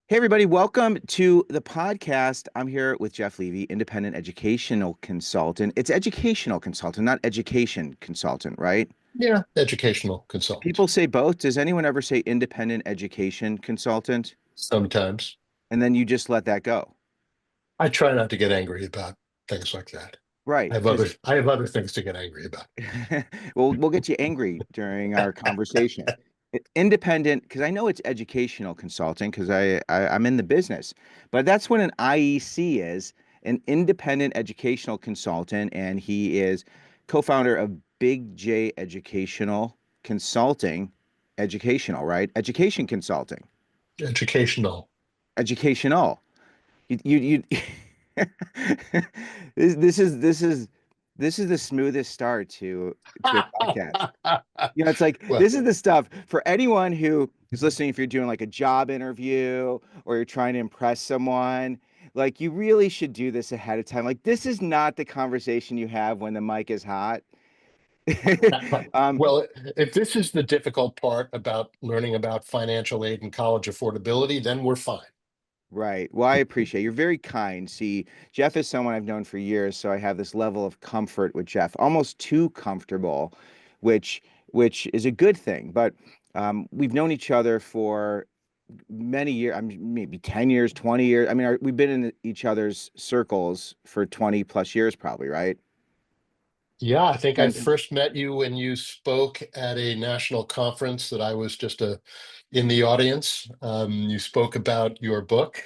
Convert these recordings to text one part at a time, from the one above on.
Hey, everybody, welcome to the podcast. I'm here with Jeff Levy, independent educational consultant. It's educational consultant, not education consultant, right? Yeah, educational consultant. People say both. Does anyone ever say independent education consultant? Sometimes And then you just let that go. I try not to get angry about things like that. Right. I have other Because I have other things to get angry about. we'll get you angry during our conversation. Independent, because I know it's educational consulting, because I'm in the business, but that's what an IEC is, an independent educational consultant, and he is co-founder of Big J Educational Consulting, educational, right? Education consulting, Educational. educational. You this is the smoothest start to a podcast. You know, it's like Well, this is the stuff for anyone who is listening. If you're doing like a job interview or you're trying to impress someone, like you really should do this ahead of time. Like this is not the conversation you have when the mic is hot. um, well, if this is the difficult part about learning about financial aid and college affordability, then we're fine. right. Well, I appreciate you're very kind. See, Jeff is someone I've known for years, so I have this level of comfort with Jeff, almost too comfortable, which which is a good thing. But we've known each other for many years, I mean, maybe 10 years, 20 years. I mean, we've been in each other's circles for 20 plus years, probably, right? Yeah, I think I And first met you when you spoke at a national conference that I was just in the audience. You spoke about your book,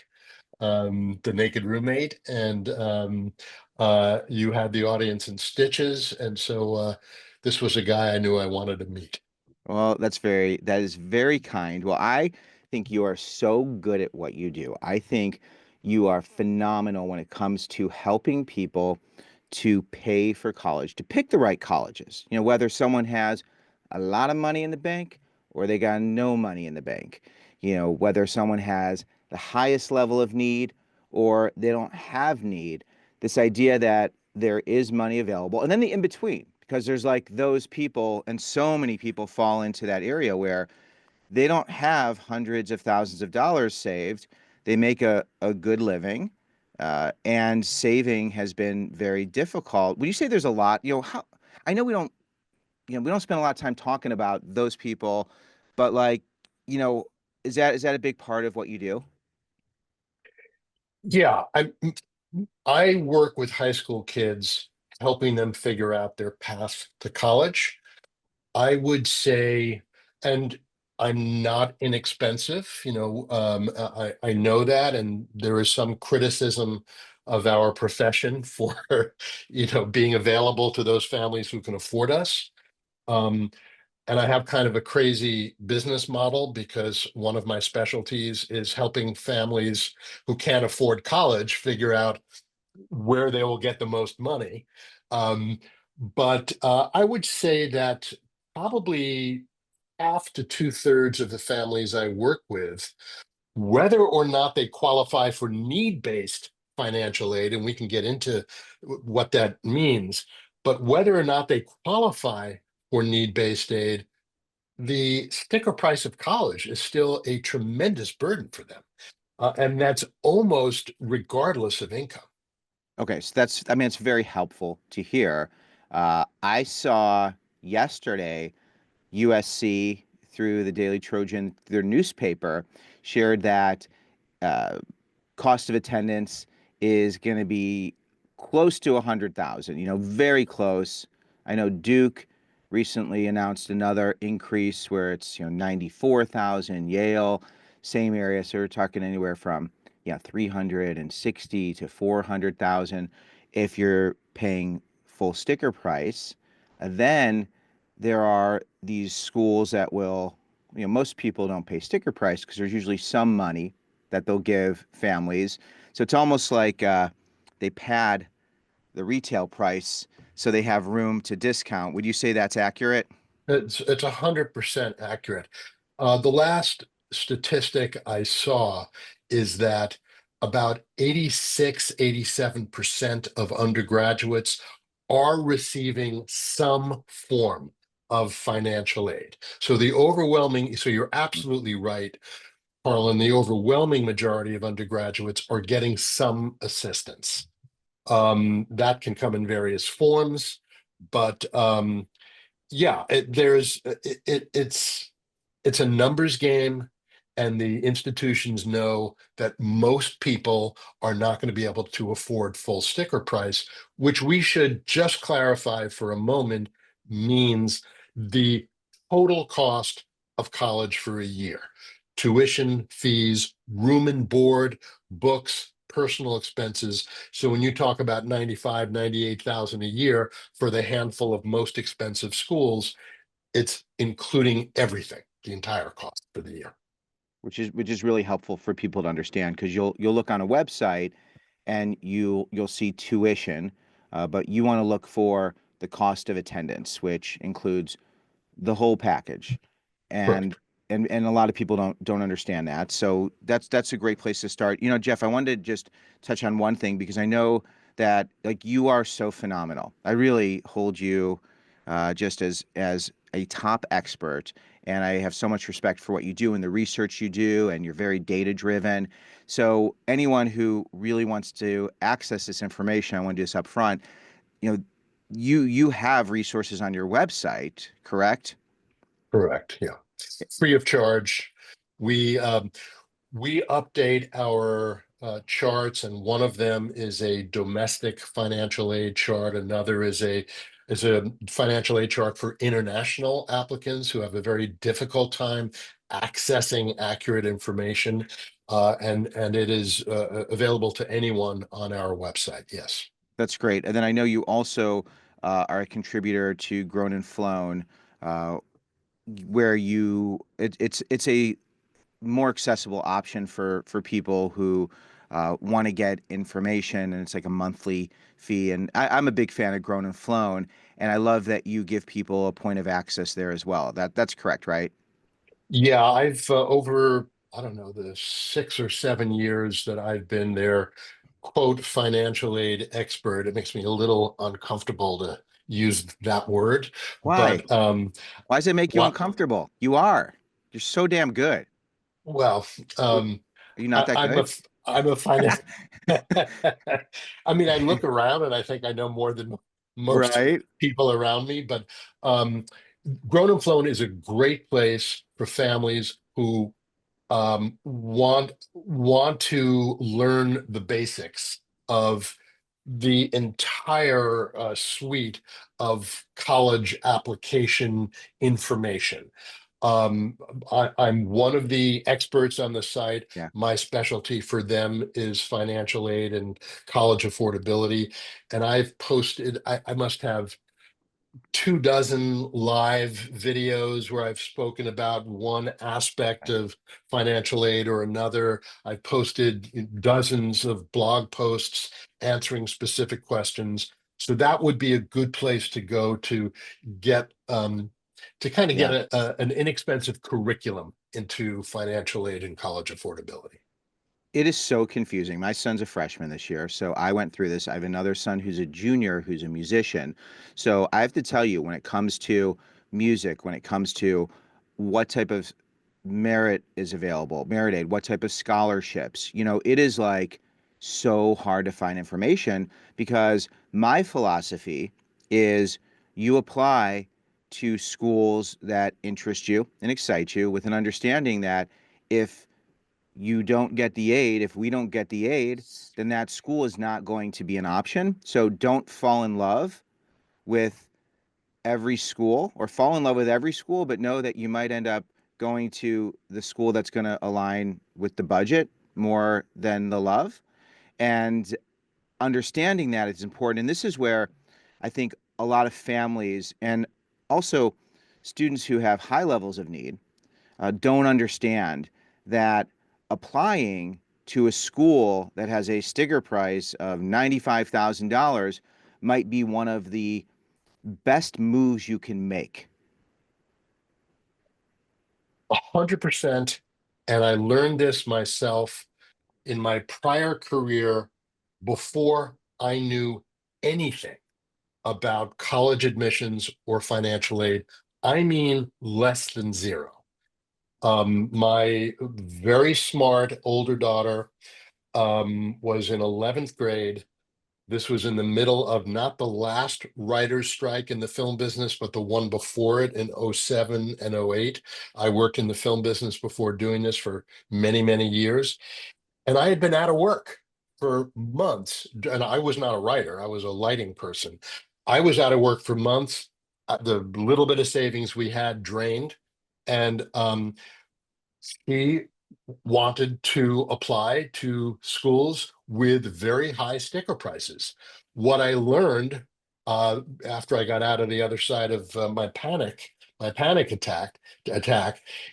The Naked Roommate, and you had the audience in stitches. And so this was a guy I knew I wanted to meet. well, that is very kind. Well, I think you are so good at what you do. I think you are phenomenal when it comes to helping people to pay for college, to pick the right colleges. You know, whether someone has a lot of money in the bank or they got no money in the bank. You know, whether someone has the highest level of need or they don't have need. This idea that there is money available, and then the in between, because there's like those people, and so many people fall into that area where they don't have hundreds of thousands of dollars saved. They make a good living, and saving has been very difficult. Would you say there's a lot, how I know we don't spend a lot of time talking about those people, but like, you know, is that a big part of what you do? Yeah, I work with high school kids, helping them figure out their path to college. I would say, and I'm not inexpensive, I know that, and there is some criticism of our profession for, being available to those families who can afford us. Um, and I have kind of a crazy business model because one of my specialties is helping families who can't afford college figure out where they will get the most money. Um, but I would say that probably half to two-thirds of the families I work with, whether or not they qualify for need-based financial aid, and we can get into what that means, but whether or not they qualify for need-based aid, the sticker price of college is still a tremendous burden for them. And that's almost regardless of income. Okay, so I mean, it's very helpful to hear. I saw yesterday USC through the Daily Trojan, their newspaper, shared that uh, cost of attendance is going to be close to 100,000, very close. I know Duke recently announced another increase where it's, 94,000, Yale, same area. So we're talking anywhere from, 360 to 400,000 if you're paying full sticker price. Then there are these schools that will, most people don't pay sticker price because there's usually some money that they'll give families. So it's almost like they pad the retail price so they have room to discount. Would you say that's accurate? It's 100% accurate. The last statistic I saw is that about 86, 87% of undergraduates are receiving some form of financial aid. So you're absolutely right. Harlan, the overwhelming majority of undergraduates are getting some assistance. That can come in various forms, but yeah, it's a numbers game, and the institutions know that most people are not going to be able to afford full sticker price, which we should just clarify for a moment means the total cost of college for a year. Tuition, fees, room and board, books, personal expenses. So when you talk about 95, 98,000 a year for the handful of most expensive schools, it's including everything, the entire cost for the year. which is really helpful for people to understand because you'll look on a website and you'll see tuition, but you want to look for the cost of attendance, which includes the whole package. Correct. And and a lot of people don't understand that. So that's a great place to start. You know, Jeff, I wanted to just touch on one thing because I know that like you are so phenomenal. I really hold you just as a top expert, and I have so much respect for what you do and the research you do, and you're very data driven. So anyone who really wants to access this information, I want to do this up front. You know, you have resources on your website, correct? Correct. Yeah. Free of charge. We we update our charts, and one of them is a domestic financial aid chart. Another is a financial aid chart for international applicants who have a very difficult time accessing accurate information. And it is available to anyone on our website. Yes. That's great. And then I know you also are a contributor to Grown and Flown, uh, where it's a more accessible option for people who want to get information, and it's like a monthly fee. And I'm a big fan of Grown and Flown, and I love that you give people a point of access there as well. That's correct, right? Yeah, I've over, I don't know, the 6 or 7 years that I've been their quote financial aid expert. It makes me a little uncomfortable to use that word, Why? but Why does it make you what? uncomfortable? You are. You're so damn good. Well, Are um, you not that I'm a good? I'm a finance. I mean, I look around and I think I know more than most Right? people around me, but um, Grown and Flown is a great place for families who want to learn the basics of the entire suite of college application information. Um, I'm one of the experts on the site. Yeah. My specialty for them is financial aid and college affordability. And I've posted, I must have 2 dozen live videos where I've spoken about one aspect of financial aid or another. I've posted dozens of blog posts answering specific questions. So that would be a good place to go get to kind of get Yeah. an inexpensive curriculum into financial aid and college affordability. It is so confusing. My son's a freshman this year, so I went through this. I have another son who's a junior who's a musician. So I have to tell you, when it comes to music, when it comes to what type of merit is available, merit aid, what type of scholarships, it is like so hard to find information because my philosophy is you apply to schools that interest you and excite you with an understanding that if you don't get the aid, if we don't get the aid, then that school is not going to be an option. So don't fall in love with every school or fall in love with every school, but know that you might end up going to the school that's going to align with the budget more than the love. And understanding that is important. And this is where I think a lot of families and also students who have high levels of need don't understand that applying to a school that has a sticker price of $95,000 might be one of the best moves you can make. 100%. And I learned this myself in my prior career before I knew anything about college admissions or financial aid. I mean, less than zero. My very smart older daughter was in 11th grade. This was in the middle of not the last writer's strike in the film business, but the one before it in '07 and '08. I worked in the film business before doing this for many, many years. And I had been out of work for months. And I was not a writer, I was a lighting person. I was out of work for months. The little bit of savings we had drained. And he wanted to apply to schools with very high sticker prices. What I learned after I got out of the other side of my panic attack,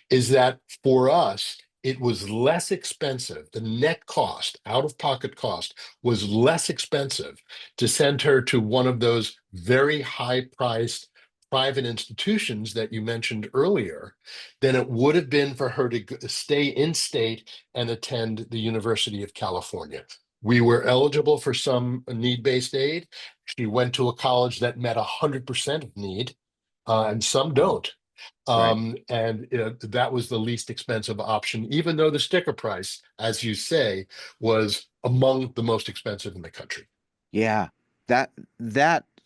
is that for us, it was less expensive. The net cost, out of pocket cost, was less expensive to send her to one of those very high priced private institutions that you mentioned earlier than it would have been for her to stay in state and attend the University of California. We were eligible for some need-based aid. She went to a college that met 100% of need, and some Wow. don't. Right. And that was the least expensive option, even though the sticker price, as you say, was among the most expensive in the country. Yeah, that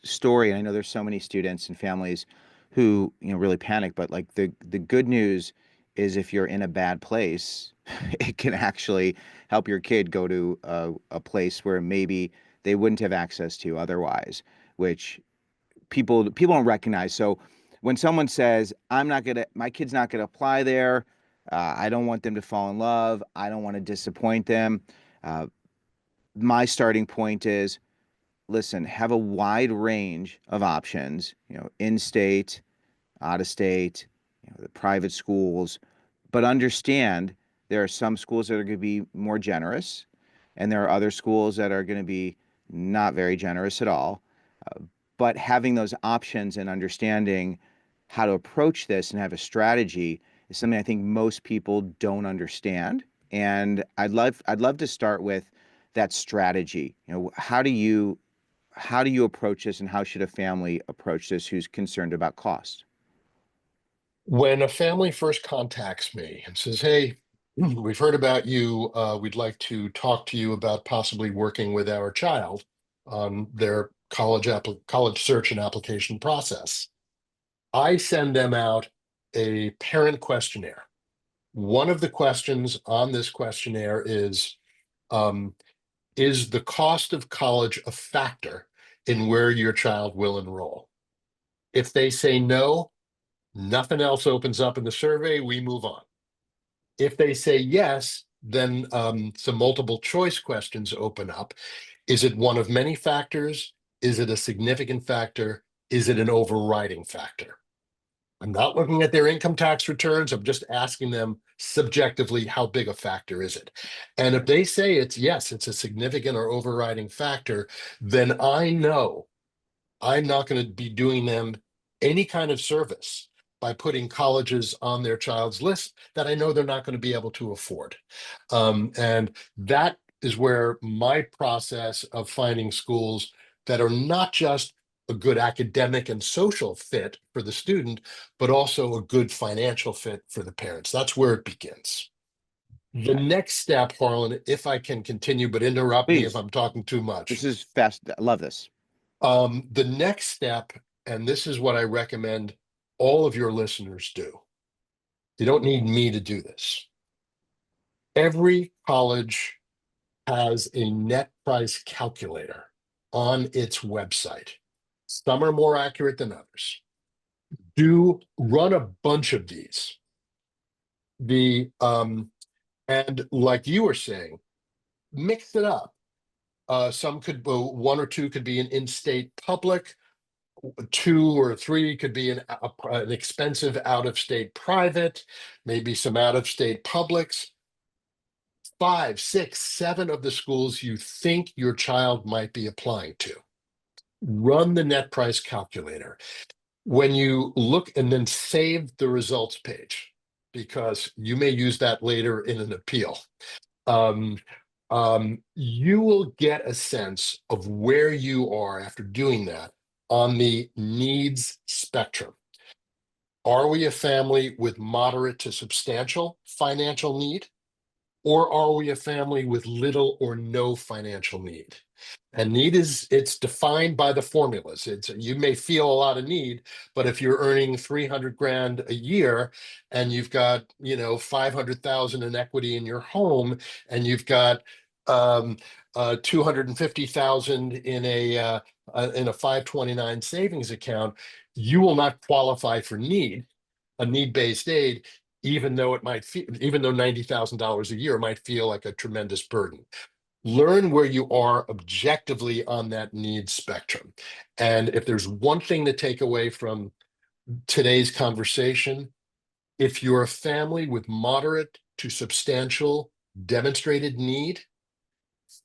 story, and I know there's so many students and families who, really panic, but like the good news is if you're in a bad place, it can actually help your kid go to a place where maybe they wouldn't have access to otherwise, which people don't recognize. So when someone says, my kid's not gonna apply there, I don't want them to fall in love, I don't want to disappoint them. Uh, my starting point is, listen, have a wide range of options, in state, out of state, the private schools, but understand there are some schools that are going to be more generous, and there are other schools that are going to be not very generous at all. Uh, but having those options and understanding how to approach this and have a strategy is something I think most people don't understand. And I'd love to start with that strategy. How do you approach this, and how should a family approach this who's concerned about cost? When a family first contacts me and says, "Hey, we've heard about you. We'd like to talk to you about possibly working with our child on their college search and application process," I send them out a parent questionnaire. One of the questions on this questionnaire um, is the cost of college a factor in where your child will enroll? If they say no, nothing else opens up in the survey, we move on. If they say yes, then some multiple choice questions open up. Is it one of many factors? Is it a significant factor? Is it an overriding factor? I'm not looking at their income tax returns. I'm just asking them subjectively, how big a factor is it? And if they say it's yes, it's a significant or overriding factor, then I know I'm not going to be doing them any kind of service by putting colleges on their child's list that I know they're not going to be able to afford. And that is where my process of finding schools that are not just a good academic and social fit for the student, but also a good financial fit for the parents. That's where it begins. The next step, Harlan, if I can continue, but interrupt me if Please, I'm talking too this much. is fast. I love this. The next step, and this is what I recommend all of your listeners do. You don't need me to do this. Every college has a net price calculator on its website. Some are more accurate than others. Do run a bunch of these. The and like you were saying, mix it up. Some could, one or two could be an in-state public, two or three could be an expensive out-of-state private, maybe some out-of-state publics. Five, six, seven of the schools you think your child might be applying to. Run the net price calculator. When you look, and then save the results page, because you may use that later in an appeal. Um, you will get a sense of where you are after doing that on the needs spectrum. Are we a family with moderate to substantial financial need? Or are we a family with little or no financial need? And need is it's defined by the formulas. It's you may feel a lot of need, but if you're earning 300 grand a year and you've got 500,000 in equity in your home and you've got 250,000 in a 529 savings account, you will not qualify for a need-based aid, even though $90,000 a year might feel like a tremendous burden. Learn where you are objectively on that needs spectrum. And if there's one thing to take away from today's conversation, if you're a family with moderate to substantial demonstrated need,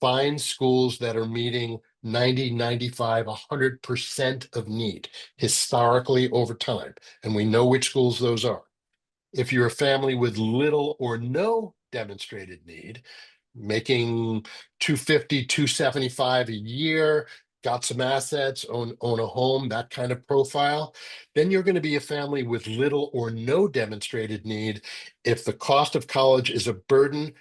find schools that are meeting 90, 95, 100% of need historically over time. And we know which schools those are. If you're a family with little or no demonstrated need, making 250, 275 a year, got some assets, own a home, that kind of profile, then you're going to be a family with little or no demonstrated need. If the cost of college is a burden,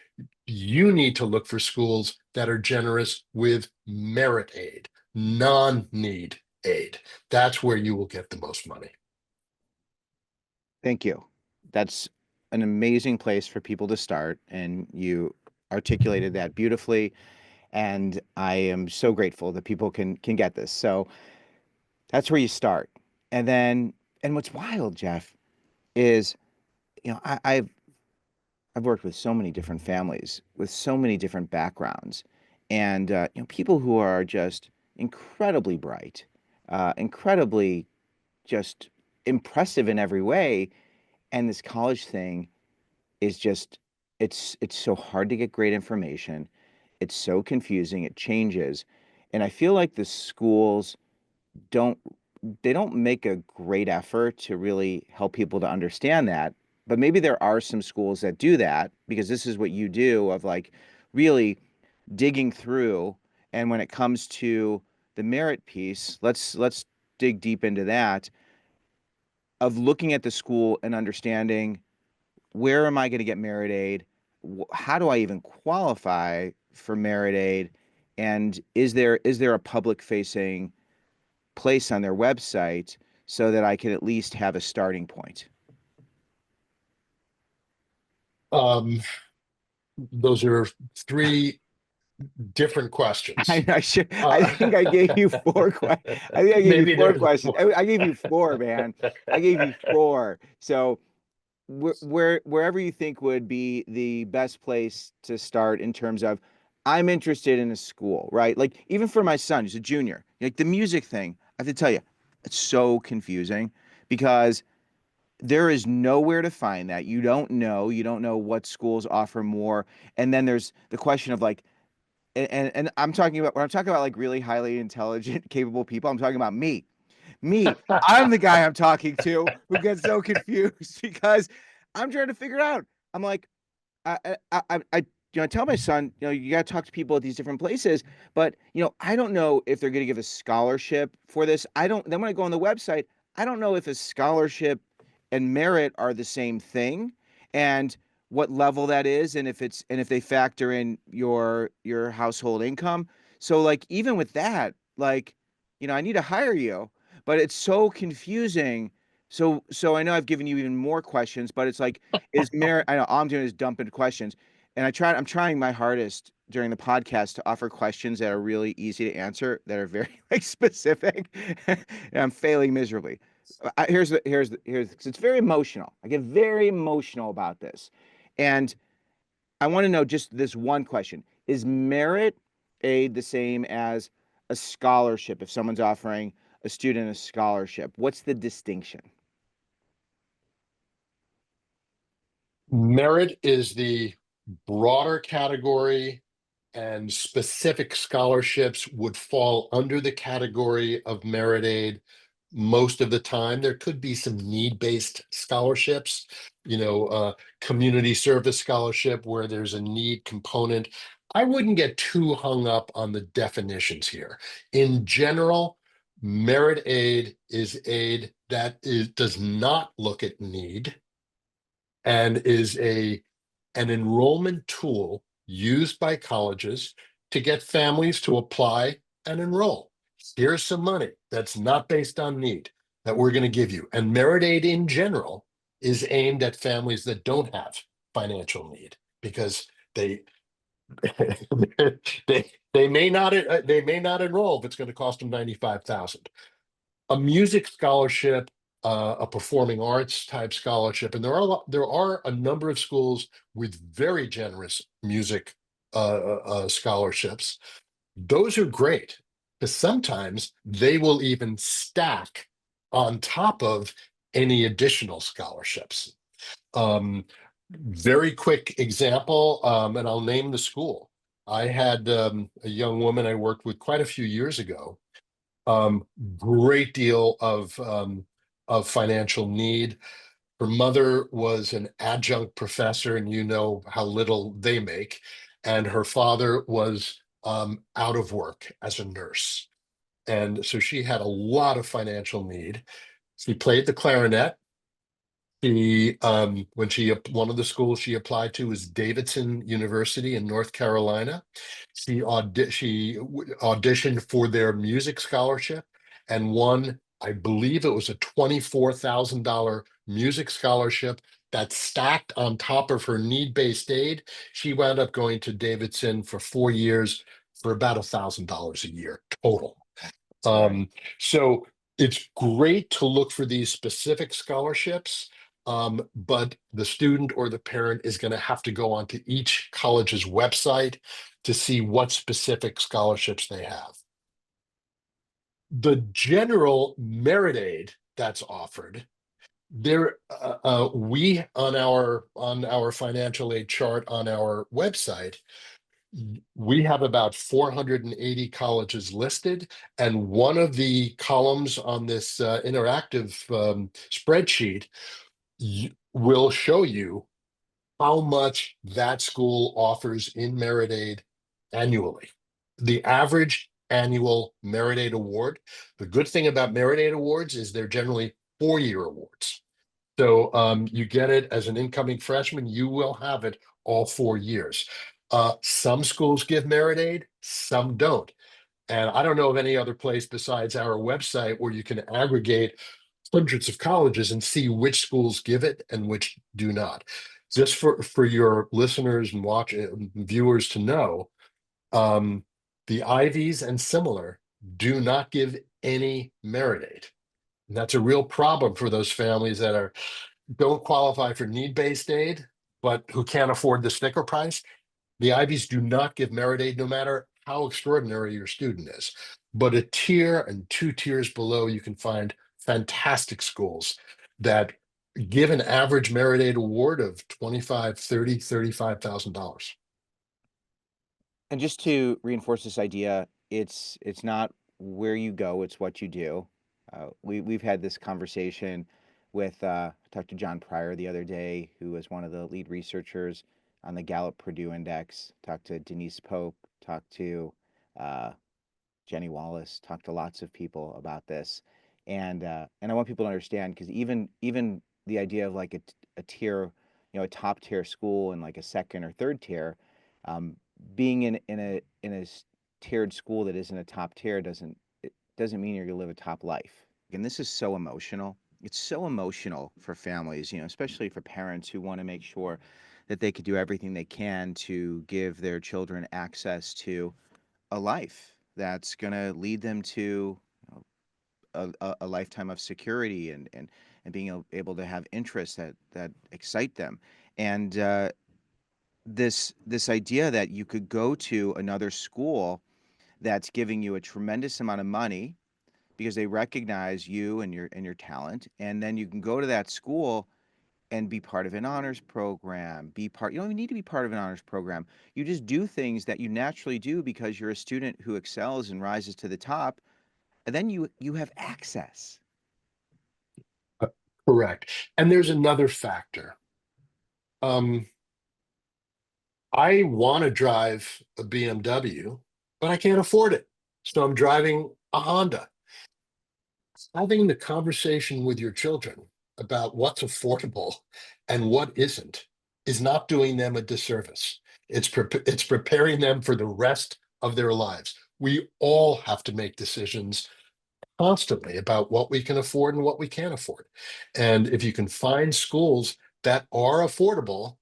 you need to look for schools that are generous with merit aid, non-need aid. That's where you will get the most money. Thank you. That's an amazing place for people to start, and you articulated that beautifully. And I am so grateful that people can get this. So that's where you start. And then, and what's wild, Jeff, is I've worked with so many different families with so many different backgrounds, and people who are just incredibly bright, incredibly just impressive in every way. And this college thing is just it's so hard to get great information. It's so confusing. It changes, and I feel like the schools don't they don't make a great effort to really help people to understand that. But maybe there are some schools that do that because this is what you do of like really digging through. And when it comes to the merit piece, let's dig deep into that of looking at the school and understanding where am I going to get merit aid? How do I even qualify for merit aid? And is there a public facing place on their website so that I can at least have a starting point? Um, those are three different questions. I should. I Uh, think I gave you four. I think I gave you maybe four there's questions. more. I gave you four, man. I gave you four. So wherever you think would be the best place to start in terms of I'm interested in a school, right? Like even for my son, who's a junior, like the music thing, I have to tell you, it's so confusing because there is nowhere to find that. You don't know what schools offer more. And then there's the question of like, and I'm talking about when I'm talking about like really highly intelligent, capable people, I'm talking about me. I'm the guy I'm talking to who gets so confused because I'm trying to figure it out. I'm like, I tell my son, you got to talk to people at these different places, but I don't know if they're going to give a scholarship for this. I don't. Then when I go on the website, I don't know if a scholarship and merit are the same thing, and what level that is, and if they factor in your household income. So like even with that, like I need to hire you, but it's so confusing. So I know I've given you even more questions, but it's like is merit. I know all I'm doing is dumping questions, and I'm trying my hardest during the podcast to offer questions that are really easy to answer, that are very like specific, and I'm failing miserably. Here's 'cause it's very emotional. I get very emotional about this, and I want to know just this one question: is merit aid the same as a scholarship? If someone's offering a student a scholarship, what's the distinction? Merit is the broader category, and specific scholarships would fall under the category of merit aid most of the time. There could be some need-based scholarships, community service scholarship where there's a need component. I wouldn't get too hung up on the definitions here. In general, Merit aid is aid that does not look at need and is an enrollment tool used by colleges to get families to apply and enroll. Here's some money that's not based on need that we're going to give you. And merit aid in general is aimed at families that don't have financial need because they they may not enroll if it's going to cost them 95,000. A music scholarship, a performing arts type scholarship, and there are a number of schools with very generous music scholarships. Those are great because sometimes they will even stack on top of any additional scholarships. Very quick example, and I'll name the school. I had a young woman I worked with quite a few years ago. Um, Great deal of financial need. Her mother was an adjunct professor, and you know how little they make. And her father was out of work as a nurse. And so she had a lot of financial need. She played the clarinet. One of the schools she applied to was Davidson University in North Carolina. She auditioned for their music scholarship and won, I believe it was a $24,000 music scholarship that stacked on top of her need-based aid. She wound up going to Davidson for 4 years for about $1,000 a year total. It's great. Um, so it's great to look for these specific scholarships, but the student or the parent is going to have to go onto each college's website to see what specific scholarships they have. The general merit aid that's offered, we on our financial aid chart on our website, we have about 480 colleges listed, and one of the columns on this interactive spreadsheet will show you how much that school offers in merit aid annually. The average annual merit aid award. The good thing about merit aid awards is they're generally 4-year awards. So you get it as an incoming freshman, you will have it all 4 years. Some schools give merit aid, some don't. And I don't know of any other place besides our website where you can aggregate hundreds of colleges and see which schools give it and which do not. Just for your listeners and viewers to know, um, the Ivies and similar do not give any merit aid. And that's a real problem for those families that don't qualify for need-based aid, but who can't afford the sticker price. The Ivies do not give merit aid no matter how extraordinary your student is. But a tier and 2 tiers below, you can find fantastic schools that give an average merit aid award of 25, 30, $35,000. And just to reinforce this idea, it's not where you go, it's what you do. We've had this conversation with I talked to John Pryor the other day, who was one of the lead researchers on the Gallup Purdue Index. Talked to Denise Pope. Talked to uh, Jenny Wallace. Talked to lots of people about this, and I want people to understand because even the idea of like a tier, a top tier school and like a second or third tier, um, being in a tiered school that isn't a top tier doesn't mean you're gonna live a top life. And this is so emotional. It's so emotional for families, especially for parents who want to make sure that they could do everything they can to give their children access to a life that's going to lead them to a lifetime of security and being able to have interests that excite them. And this idea that you could go to another school that's giving you a tremendous amount of money because they recognize you and your talent, and then you can go to that school and be part of an honors program. You don't even need to be part of an honors program. You just do things that you naturally do because you're a student who excels and rises to the top, and then you have access. Uh, Correct. And there's another factor. Um, I want to drive a BMW, but I can't afford it. So I'm driving a Honda. Having the conversation with your children about what's affordable and what isn't is not doing them a disservice. It's preparing them for the rest of their lives. We all have to make decisions constantly about what we can afford and what we can't afford. And if you can find schools that are affordable,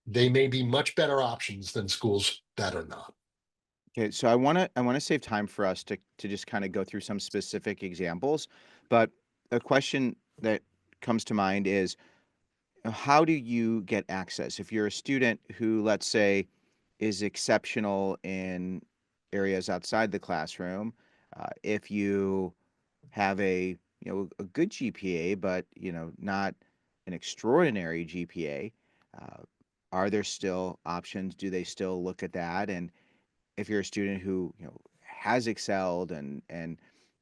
they may be much better options than schools that are not. Okay, so I want to save time for us to just kind of go through some specific examples, but a question that comes to mind is how do you get access? If you're a student who, let's say, is exceptional in areas outside the classroom, if you have a good GPA, but not an extraordinary GPA, uh, are there still options? Do they still look at that? And if you're a student who has excelled and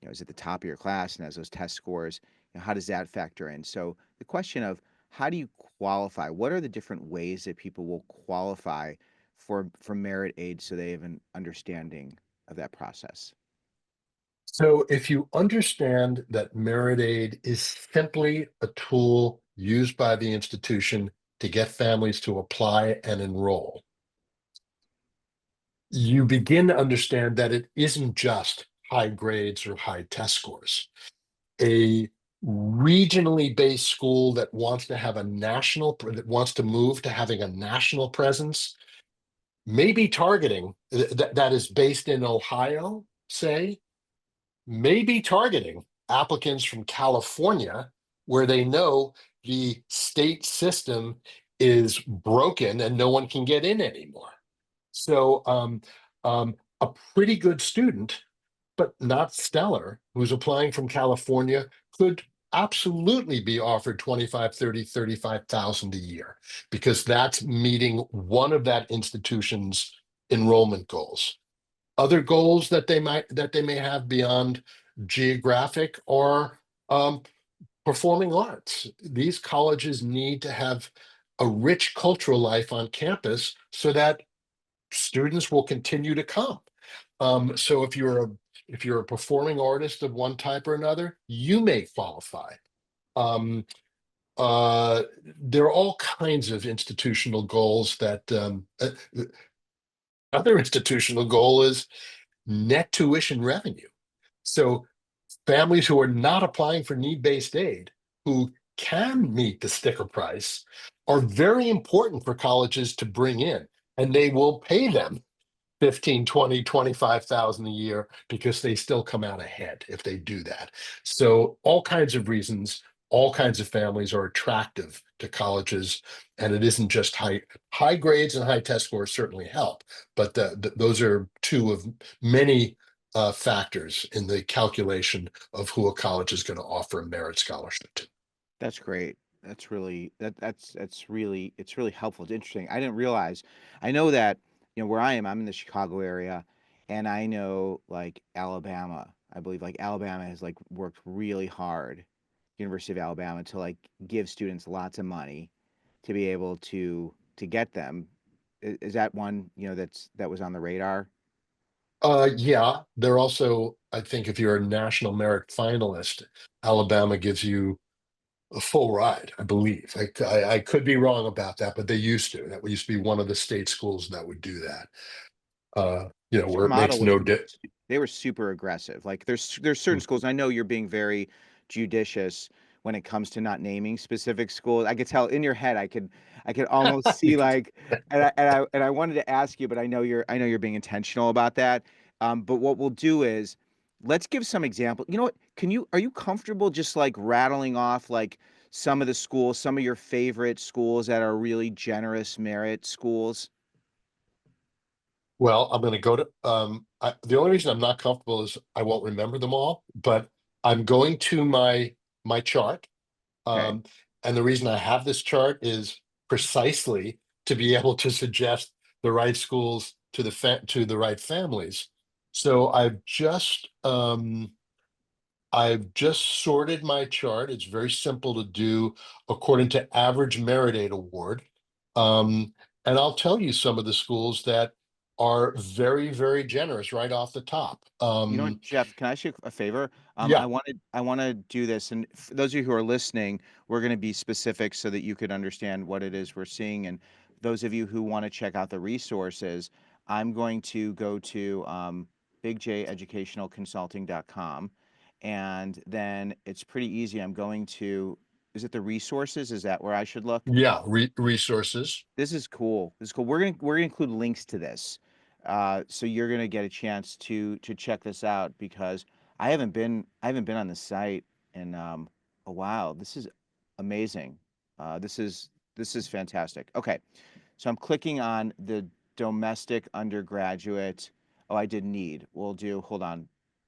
is at the top of your class and has those test scores, how does that factor in? So the question of how do you qualify? What are the different ways that people will qualify for merit aid so they have an understanding of that process? So if you understand that merit aid is simply a tool used by the institution to get families to apply and enroll, you begin to understand that it isn't just high grades or high test scores. A regionally based school that wants to have that wants to move to having a national presence may be targeting that is based in Ohio, say, may be targeting applicants from California, where they know the state system is broken and no one can get in anymore. So, a pretty good student, but not stellar, who's applying from California could absolutely be offered 25, 30, 35,000 a year because that's meeting one of that institution's enrollment goals. Other goals that they may have beyond geographic or um, performing arts. These colleges need to have a rich cultural life on campus so that students will continue to come. So if you're a performing artist of one type or another, you may qualify. Um, there are all kinds of institutional goals that other institutional goal is net tuition revenue. So families who are not applying for need-based aid, who can meet the sticker price, are very important for colleges to bring in, and they will pay them 15, 20, 25,000 a year because they still come out ahead if they do that. So all kinds of reasons, all kinds of families are attractive to colleges, and it isn't just high grades and high test scores certainly help, but those are two of many factors in the calculation of who a college is going to offer a merit scholarship to. That's great. That's really it's really helpful. It's interesting. I didn't realize. I know that where I am, I'm in the Chicago area, and I know like Alabama. I believe like Alabama has like worked really hard, University of Alabama, to like give students lots of money to be able to get them. Is that one that was on the radar? Yeah, they're also, I think, if you're a national merit finalist, Alabama gives you a full ride, I believe. I could be wrong about that, but they used to. That used to be one of the state schools that would do that. Their Where it model makes was no di they were super aggressive. Like there's certain Mm. schools. I know you're being very judicious when it comes to not naming specific schools. I could tell in your head. I could almost see like, and I wanted to ask you, but I know you're being intentional about that. But what we'll do is let's give some example. You know what? Are you comfortable just like rattling off like some of the schools, some of your favorite schools that are really generous merit schools? Well, I'm going to go to the only reason I'm not comfortable is I won't remember them all, but I'm going to my chart. Okay. Um, and the reason I have this chart is precisely to be able to suggest the right schools to to the right families. So I've just sorted my chart. It's very simple to do according to average merit aid award. Um, and I'll tell you some of the schools that are very, very generous right off the top. You know what, Jeff, can I ask you a favor? Yeah, I wanna do this, and for those of you who are listening, we're gonna be specific so that you could understand what it is we're seeing, and those of you who wanna check out the resources, I'm going to go to, bigjeducationalconsulting.com, and then it's pretty easy. I'm going to, is it the resources? Is that where I should look? yeah, resources. This is cool. This is cool. We're gonna include links to this, so you're gonna get a chance to check this out because I haven't been on the site in a while. This is amazing. This is fantastic. Okay, so I'm clicking on the domestic undergraduate. Oh, I did need. We'll do. Hold on,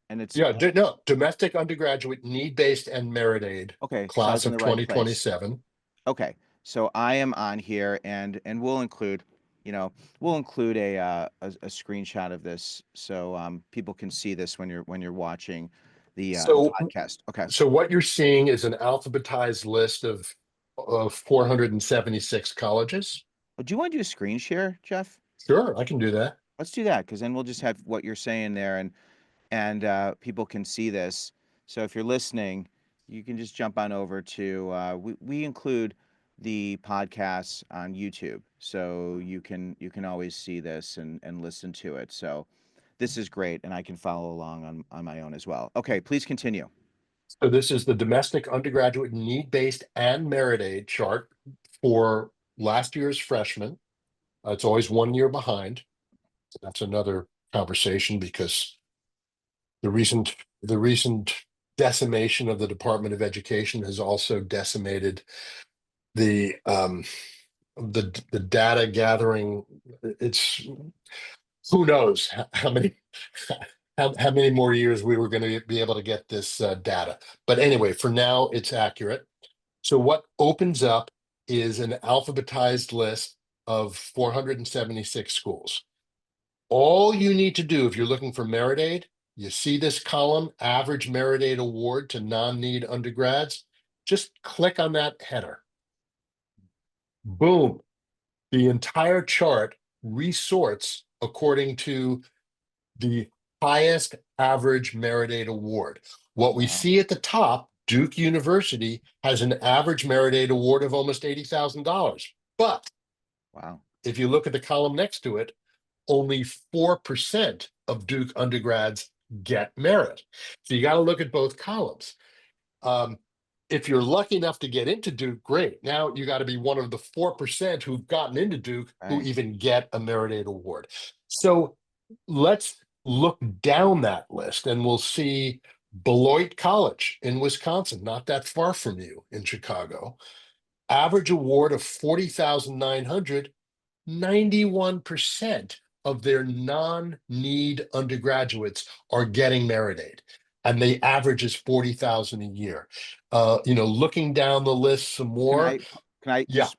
and it's Yeah, no, domestic undergraduate need-based and merit aid, okay. So I class was in of the right place. 2027. Okay, so I am on here, and we'll include, you know, we'll include a screenshot of this so people can see this when you're watching the So, podcast. Okay. so what you're seeing is an alphabetized list of 476 colleges. Do you want to do a screen share, Jeff? Sure, I can do that. Let's do that because then we'll just have what you're saying there, and people can see this. So if you're listening, you can just jump on over to we include the podcasts on YouTube, so you can always see this and listen to it. So this is great, and I can follow along on my own as well. Okay, please continue. So this is the domestic undergraduate need-based and merit aid chart for last year's freshmen. It's always 1 year behind. That's another conversation because the recent decimation of the Department of Education has also decimated the the data gathering. It's who knows how many how many more years we were going to be able to get this data. But anyway, for now, it's accurate. So what opens up is an alphabetized list of 476 schools. All you need to do if you're looking for merit aid, you see this column, average merit aid award to non-need undergrads, just click on that header. Boom. The entire chart resorts according to the highest average merit aid award. What we Wow, see at the top, Duke University has an average merit aid award of almost $80,000. But wow, if you look at the column next to it, only 4% of Duke undergrads get merit. So you got to look at both columns. Um, if you're lucky enough to get into Duke, great. Now you got to be one of the 4% who've gotten into Duke who right. even get a merit aid award. So let's look down that list and we'll see Beloit College in Wisconsin, not that far from you in Chicago. Average award of 40,900, 91% of their non-need undergraduates are getting merit aid, and the average is 40,000 a year. Looking down the list some Can more. I can I Yeah, just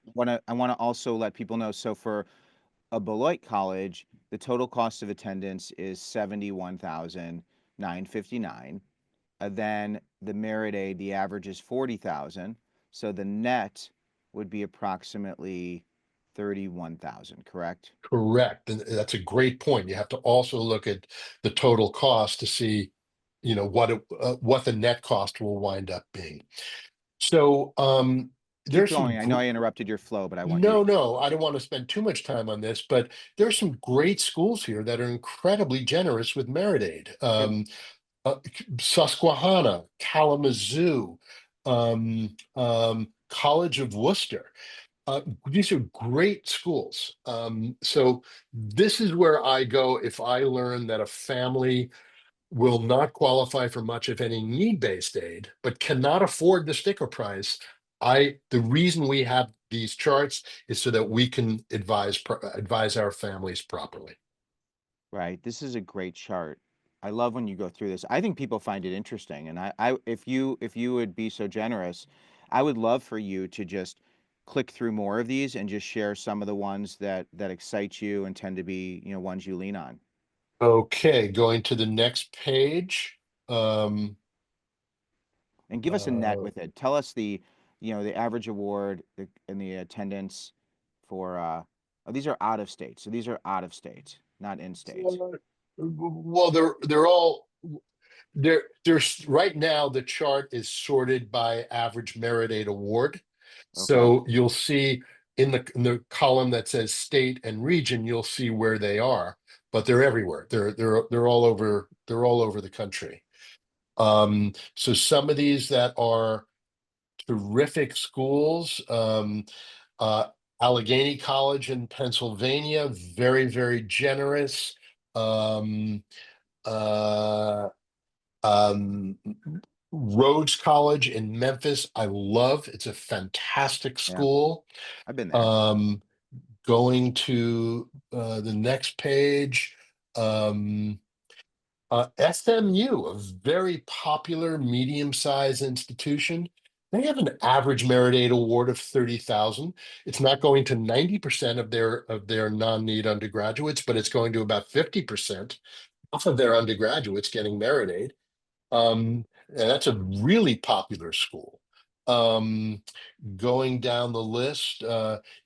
I want to also let people know. So for a Beloit college, the total cost of attendance is 71,959. Then the merit aid, the average is 40,000. So the net would be approximately 31,000, correct? correct. And that's a great point. You have to also look at the total cost to see, what the net cost will wind up being. So Keep there's some going. I know I interrupted your flow, but I want you to No, keep no, I don't want to spend too much time on this, but there's some great schools here that are incredibly generous with merit aid. give. Susquehanna, Kalamazoo, College of Worcester. These are great schools. So this is where I go if I learn that a family will not qualify for much, if any, need-based aid, but cannot afford the sticker price. The reason we have these charts is so that we can advise our families properly. Right. This is a great chart. I love when you go through this. I think people find it interesting, and if you would be so generous, I would love for you to just click through more of these and just share some of the ones that excite you and tend to be, ones you lean on. Okay, going to the next page. Um, And give us a net uh, with it. Tell us the average award and the attendance for oh, these are out of state. So these are out of state, not in state. Well, they're all there's right now the chart is sorted by average merit aid award. Okay. So you'll see in the column that says state and region, you'll see where they are, but they're everywhere. They're all over the country. So some of these that are terrific schools, uh, Allegheny College in Pennsylvania, very, very generous. Um, uh, um, Rhodes College in Memphis, I love. It's a fantastic Yeah, school. I've been there. Um, Going to the next page, um, SMU, a very popular medium-sized institution. They have an average merit aid award of 30,000. It's not going to 90% of their non-need undergraduates, but it's going to about 50% of their undergraduates getting merit aid. And that's a really popular school. Um, Going down the list,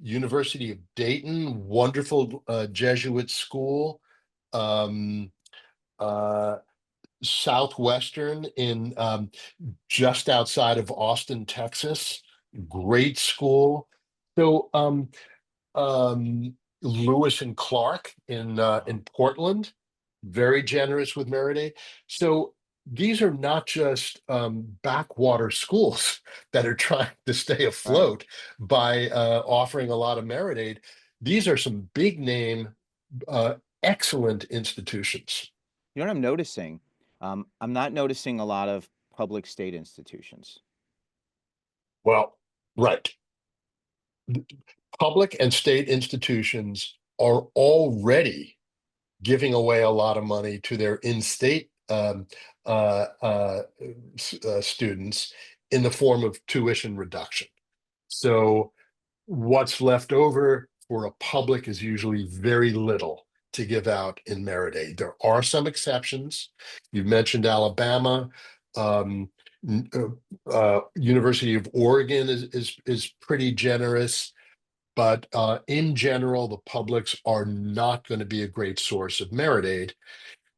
University of Dayton, wonderful Jesuit school. Um, uh, Southwestern in just outside of Austin, Texas, great school. So Lewis and Clark in Portland, very generous with merit aid. So these are not just backwater schools that are trying to stay Right. afloat by offering a lot of merit aid. These are some big name, uh, excellent institutions. You know what I'm noticing? I'm not noticing a lot of public state institutions. Well, right. Public and state institutions are already giving away a lot of money to their in-state students in the form of tuition reduction. So what's left over for a public is usually very little to give out in merit aid. There are some exceptions. You mentioned Alabama. Um, University of Oregon is pretty generous. But in general, the publics are not going to be a great source of merit aid.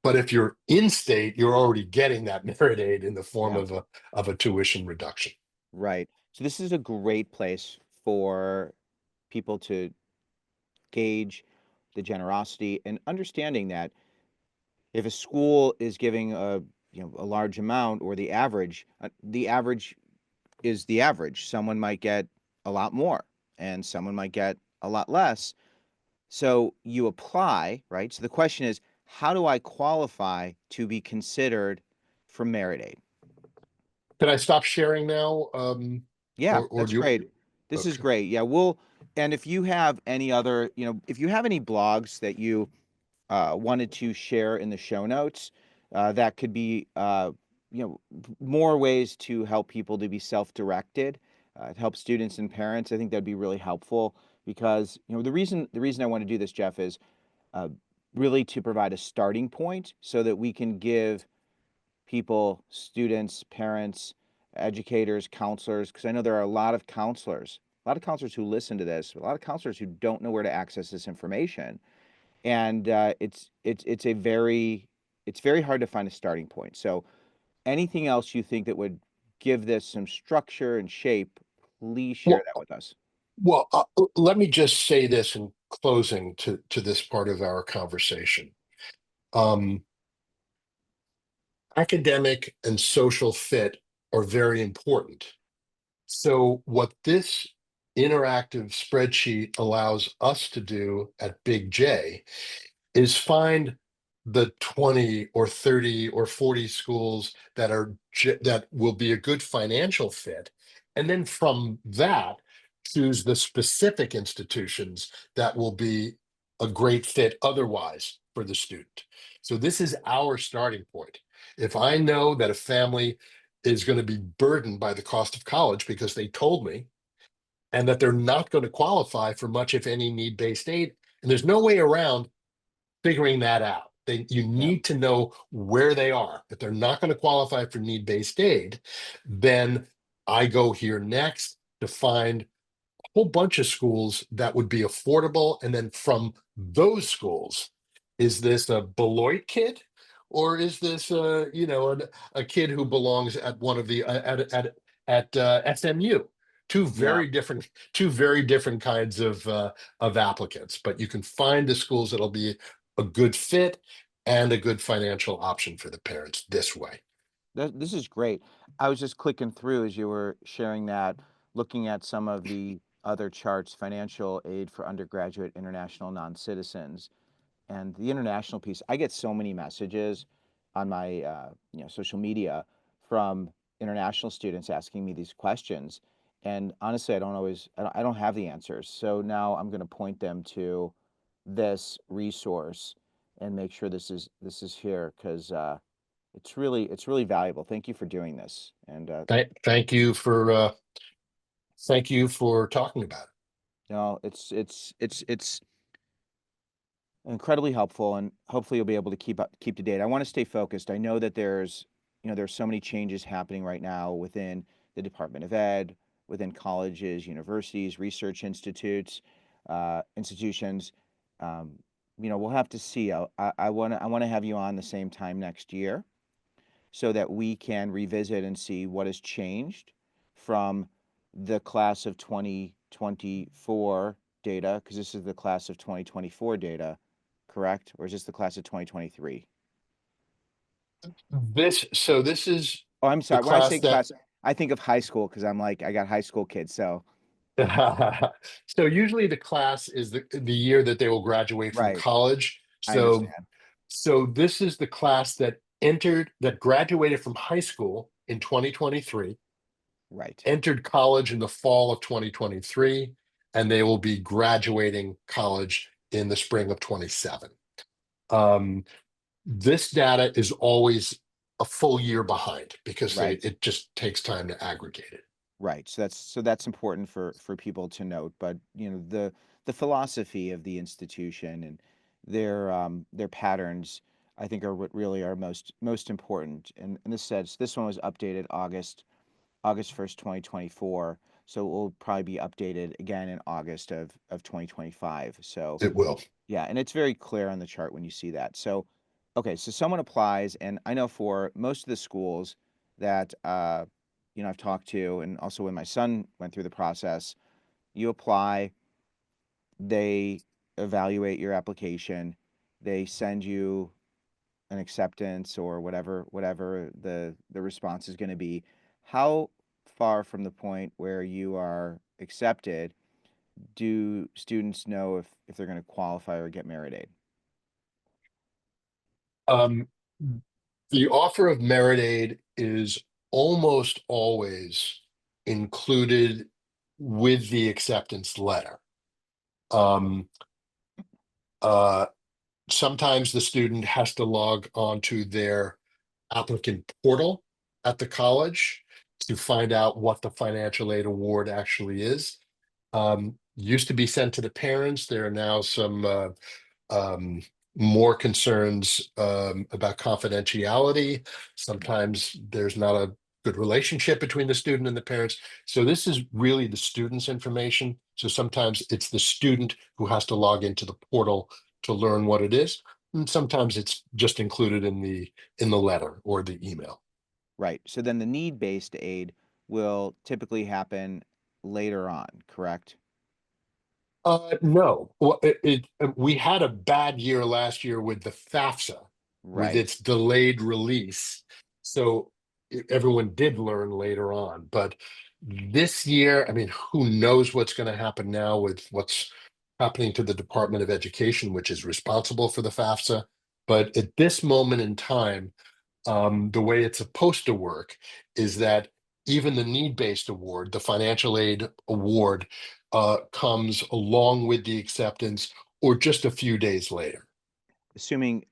But if you're in state, you're already getting that merit aid in the form Yeah, of a tuition reduction. right. So this is a great place for people to gauge the generosity and understanding that if a school is giving a large amount or the average is the average. Someone might get a lot more and someone might get a lot less. So you apply, right? So the question is, how do I qualify to be considered for merit aid? Can I stop sharing now? Yeah, Or that's do you? great. This is Okay. great. Yeah, and if you have any other, if you have any blogs that you wanted to share in the show notes, that could be, more ways to help people to be self-directed, to help students and parents. I think that'd be really helpful because, the reason I want to do this, Jeff, is uh, really to provide a starting point so that we can give people, students, parents, educators, counselors, because I know there are a lot of counselors who listen to this, a lot of counselors who don't know where to access this information, and it's very hard to find a starting point. So anything else you think that would give this some structure and shape, please share Well, that with us. well, let me just say this in closing to this part of our conversation. Um, Academic and social fit are very important. So, what this interactive spreadsheet allows us to do at Big J is find the 20 or 30 or 40 schools that will be a good financial fit, and then from that choose the specific institutions that will be a great fit otherwise for the student. So this is our starting point. If I know that a family is going to be burdened by the cost of college because they told me, and that they're not going to qualify for much if any need-based aid, and there's no way around figuring that out. You Yeah, need to know where they are. If they're not going to qualify for need-based aid, then I go here next to find a whole bunch of schools that would be affordable. And then from those schools, Is this a Beloit kid, or is this a kid who belongs at one of the at SMU? Yeah. Two very different kinds of applicants, but you can find the schools that'll be a good fit and a good financial option for the parents this way. This is great. I was just clicking through as you were sharing that, looking at some of the other charts, financial aid for undergraduate international non-citizens. And the international piece, I get so many messages on my social media from international students asking me these questions. And honestly, I don't have the answers. So now I'm going to point them to this resource and make sure this is here because it's really valuable. Thank you for doing this. And Thank you for talking about it. no, it's incredibly helpful, and hopefully you'll be able to keep to date. I want to stay focused. I know that there's so many changes happening right now within the Department of Ed, within colleges, universities, research institutions. Um, we'll have to see. I want to have you on the same time next year so that we can revisit and see what has changed from the class of 2024 data, because this is the class of 2024 data, correct? Or is this the class of 2023? This is Oh, I'm the sorry. When I class say that class, I think of high school because I'm like, I got high school kids. So, so usually the class is the year that they will graduate from right. college. I So understand. this is the class that graduated from high school in 2023, Right. entered college in the fall of 2023, and they will be graduating college in the spring of 27. Um, this data is always a full year behind because Right. it just takes time to aggregate it. Right. So that's important for people to note. But the philosophy of the institution and their patterns, I think, are what really are most important. And in this sense, this one was updated August 1st, 2024. So it will probably be updated again in August of 2025. So It will. yeah, and it's very clear on the chart when you see that. So, okay, so someone applies, and I know for most of the schools that I've talked to, and also when my son went through the process, you apply, they evaluate your application, they send you an acceptance or whatever the response is going to be. How far from the point where you are accepted do students know if they're going to qualify or get merit aid? Um, the offer of merit aid is almost always included with the acceptance letter. Um, uh, Sometimes the student has to log on to their applicant portal at the college to find out what the financial aid award actually is. Used to be sent to the parents. There are now some um, more concerns about confidentiality. Sometimes there's not a good relationship between the student and the parents. So this is really the student's information. So sometimes it's the student who has to log into the portal to learn what it is. And sometimes it's just included in the letter or the email. Right. So then the need-based aid will typically happen later on, correct? No. Well, we had a bad year last year with the FAFSA, with Right. its delayed release. So everyone did learn later on. But this year, I mean, who knows what's going to happen now with what's happening to the Department of Education, which is responsible for the FAFSA. But at this moment in time, the way it's supposed to work is that even the need-based award, the financial aid award, comes along with the acceptance or just a few days later. Assuming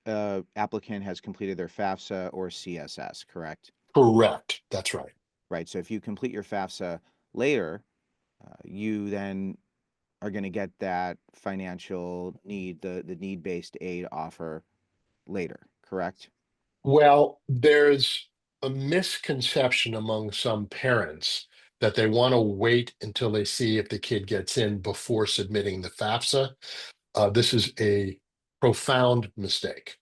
applicant has completed their FAFSA or CSS, correct? Correct. That's right. Right. So if you complete your FAFSA later, you then are going to get that financial need, the need-based aid offer later, correct? Well, there's a misconception among some parents that they want to wait until they see if the kid gets in before submitting the FAFSA. This is a profound mistake.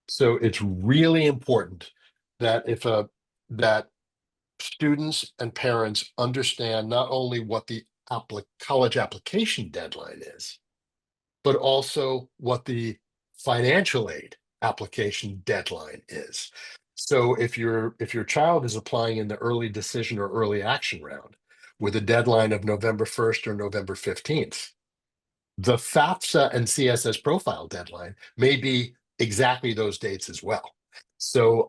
So it's really important that that students and parents understand not only what the college application deadline is, but also what the financial aid application deadline is. So if your child is applying in the early decision or early action round with a deadline of November 1st or November 15th, the FAFSA and CSS profile deadline may be exactly those dates as well. So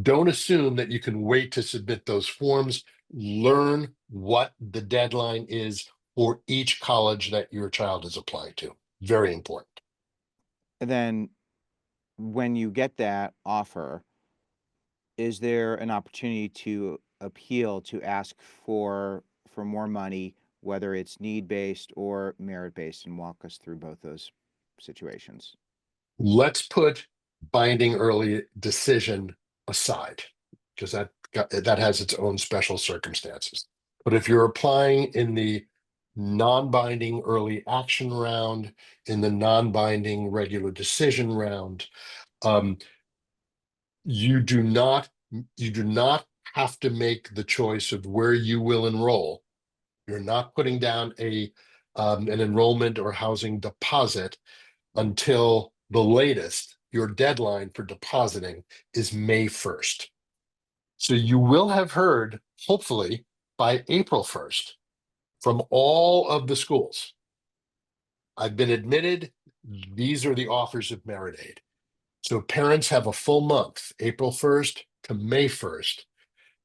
don't assume that you can wait to submit those forms. Learn what the deadline is for each college that your child is applying to. Very important. And then when you get that offer, is there an opportunity to appeal to ask for more money, whether it's need-based or merit-based, and walk us through both those situations? Let's put binding early decision aside, because that has its own special circumstances. But if you're applying in the non-binding early action round, in the non-binding regular decision round, um, you do not have to make the choice of where you will enroll. You're not putting down an enrollment or housing deposit until the latest. Your deadline for depositing is May 1st. So you will have heard, hopefully, by April 1st from all of the schools. I've been admitted. These are the offers of merit aid. So parents have a full month, April 1st to May 1st,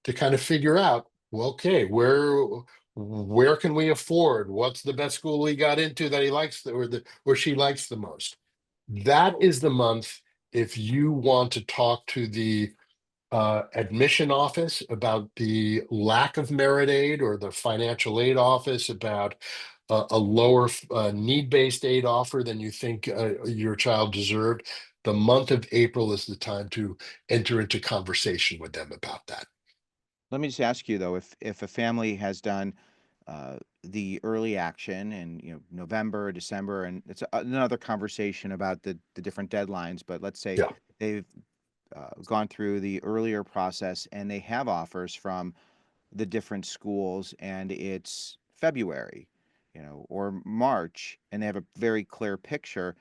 to kind of figure out, well, okay, where can we afford? What's the best school he got into that he likes or she likes the most? That is the month if you want to talk to the admission office about the lack of merit aid, or the financial aid office about a lower need-based aid offer than you think your child deserved. The month of April is the time to enter into conversation with them about that. Let me just ask you though, if a family has done the early action in November, December, and it's another conversation about the different deadlines, but let's say Yeah. they've gone through the earlier process and they have offers from the different schools, and it's February, or March, and they have a very clear picture,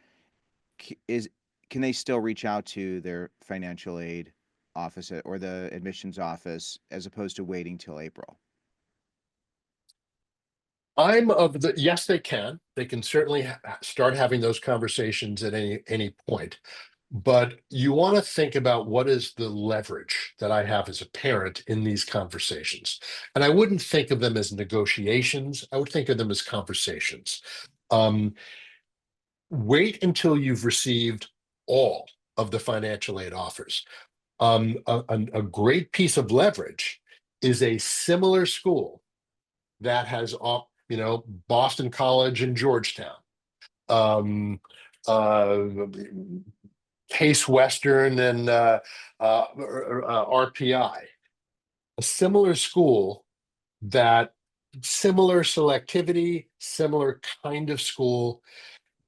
is can they still reach out to their financial aid office or the admissions office as opposed to waiting till April? I'm of the yes, they can. They can certainly start having those conversations at any point. But you want to think about what is the leverage that I have as a parent in these conversations. And I wouldn't think of them as negotiations. I would think of them as conversations. Um, Wait until you've received all of the financial aid offers. A great piece of leverage is a similar school that has, Boston College and Georgetown, uh, Case Western and RPI, a similar school that similar selectivity, similar kind of school.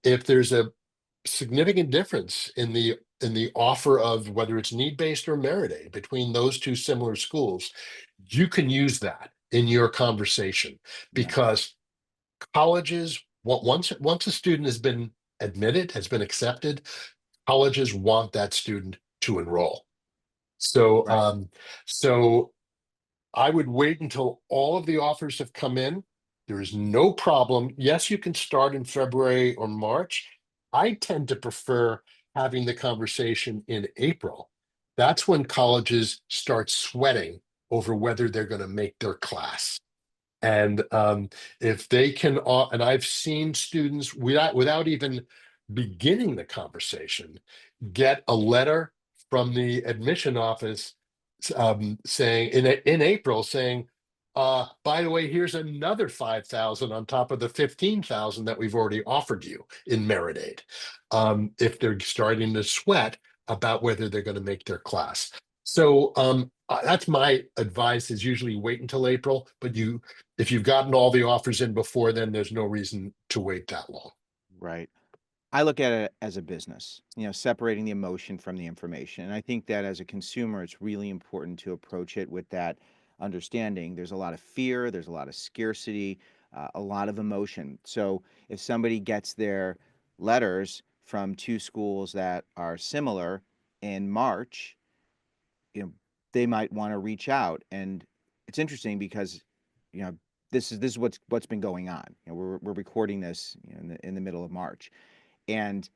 If there's a significant difference in the offer of whether it's need-based or merit aid between those two similar schools, you can use that in your conversation, Yeah, because colleges once a student has been admitted, has been accepted, colleges want that student to enroll. So right. so I would wait until all of the offers have come in. There is no problem. Yes, you can start in February or March. I tend to prefer having the conversation in April. That's when colleges start sweating over whether they're going to make their class. And if they can, and I've seen students without even beginning the conversation, get a letter from the admission office saying in April saying, by the way, here's another 5,000 on top of the 15,000 that we've already offered you in merit aid. If they're starting to sweat about whether they're going to make their class. So that's my advice, is usually wait until April, but if you've gotten all the offers in before then, there's no reason to wait that long. Right. I look at it as a business, separating the emotion from the information. And I think that as a consumer, it's really important to approach it with that understanding. There's a lot of fear, there's a lot of scarcity, a lot of emotion. So if somebody gets their letters from two schools that are similar in March, you know, they might want to reach out. And it's interesting because, you know, this is what's been going on. We're recording this in the middle of March, and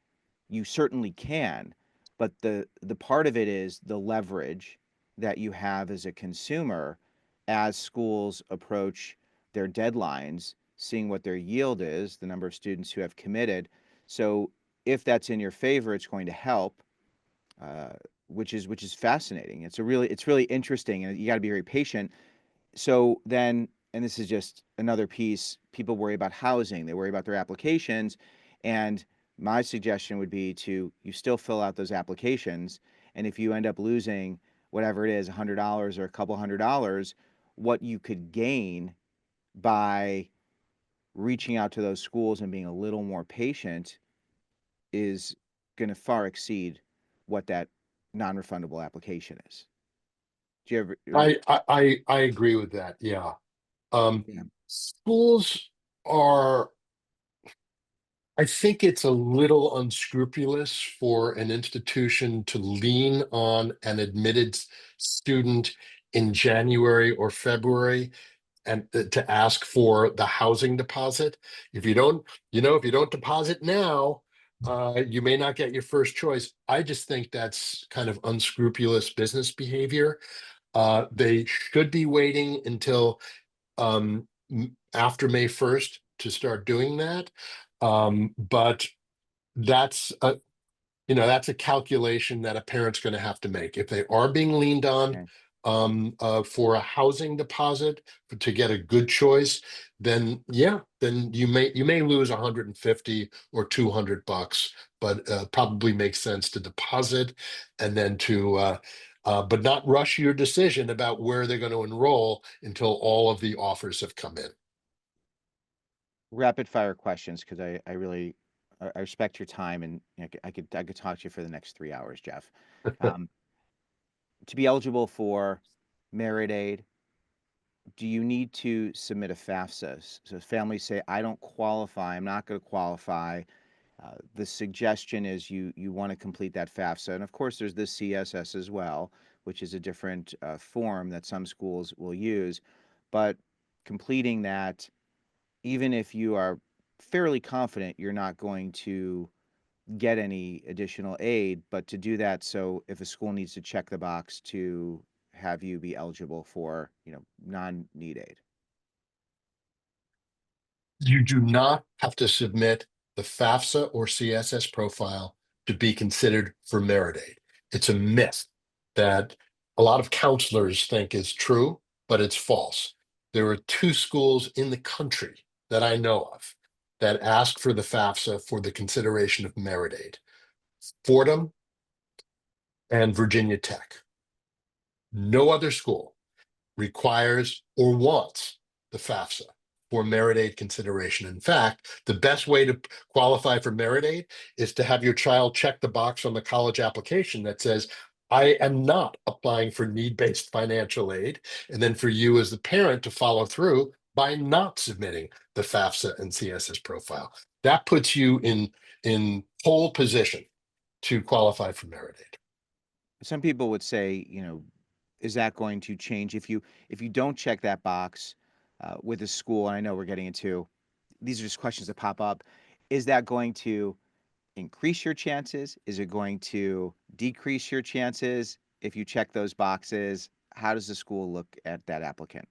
you certainly can, but the part of it is the leverage that you have as a consumer as schools approach their deadlines, seeing what their yield is, the number of students who have committed. So if that's in your favor, it's going to help, uh, which is fascinating. It's really interesting, and you got to be very patient. So then, and this is just another piece, people worry about housing, they worry about their applications. And my suggestion would be to you still fill out those applications. And if you end up losing whatever it is, $100 or a couple $100, what you could gain by reaching out to those schools and being a little more patient is going to far exceed what that non-refundable application is. Do you ever, I agree with that. Yeah. yeah, Schools are, I think it's a little unscrupulous for an institution to lean on an admitted student in January or February and to ask for the housing deposit. If you don't, if you don't deposit now, you may not get your first choice. I just think that's kind of unscrupulous business behavior. They should be waiting until after May 1st to start doing that. But that's that's a calculation that a parent's going to have to make. If they are being leaned on okay. for a housing deposit to get a good choice, then yeah, then you may lose 150 or $200, but probably makes sense to deposit and then but not rush your decision about where they're going to enroll until all of the offers have come in. Rapid fire questions because I really I respect your time, and I could talk to you for the next 3 hours, Jeff. Um, to be eligible for merit aid, do you need to submit a FAFSA? So families say, I don't qualify, I'm not going to qualify. The suggestion is you want to complete that FAFSA, and of course there's this CSS as well, which is a different form that some schools will use, but completing that, even if you are fairly confident you're not going to get any additional aid, but to do that, so if a school needs to check the box to have you be eligible for, non-need aid. You do not have to submit the FAFSA or CSS profile to be considered for merit aid. It's a myth that a lot of counselors think is true, but it's false. There are two schools in the country that I know of that ask for the FAFSA for the consideration of merit aid: Fordham and Virginia Tech. No other school requires or wants the FAFSA for merit aid consideration. In fact, the best way to qualify for merit aid is to have your child check the box on the college application that says, I am not applying for need-based financial aid. And then for you as the parent to follow through by not submitting the FAFSA and CSS profile. That puts you in pole position to qualify for merit aid. Some people would say, is that going to change if you don't check that box with a school? And I know we're getting into these are just questions that pop up. Is that going to increase your chances? Is it going to decrease your chances if you check those boxes? How does the school look at that applicant?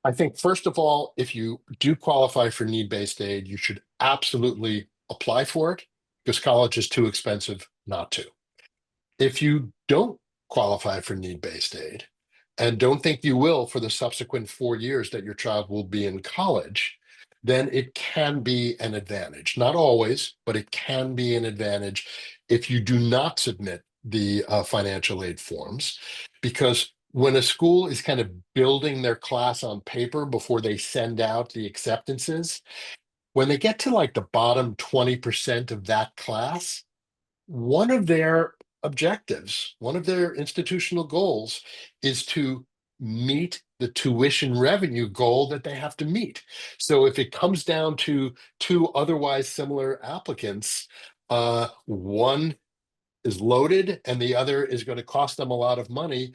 I think, first of all, if you do qualify for need-based aid, you should absolutely apply for it because college is too expensive not to. If you don't qualify for need-based aid and don't think you will for the subsequent 4 years that your child will be in college, then it can be an advantage. Not always, but it can be an advantage if you do not submit the financial aid forms, because when a school is kind of building their class on paper before they send out the acceptances, when they get to like the bottom 20% of that class, one of their objectives, one of their institutional goals is to meet the tuition revenue goal that they have to meet. So if it comes down to two otherwise similar applicants, one is loaded and the other is going to cost them a lot of money,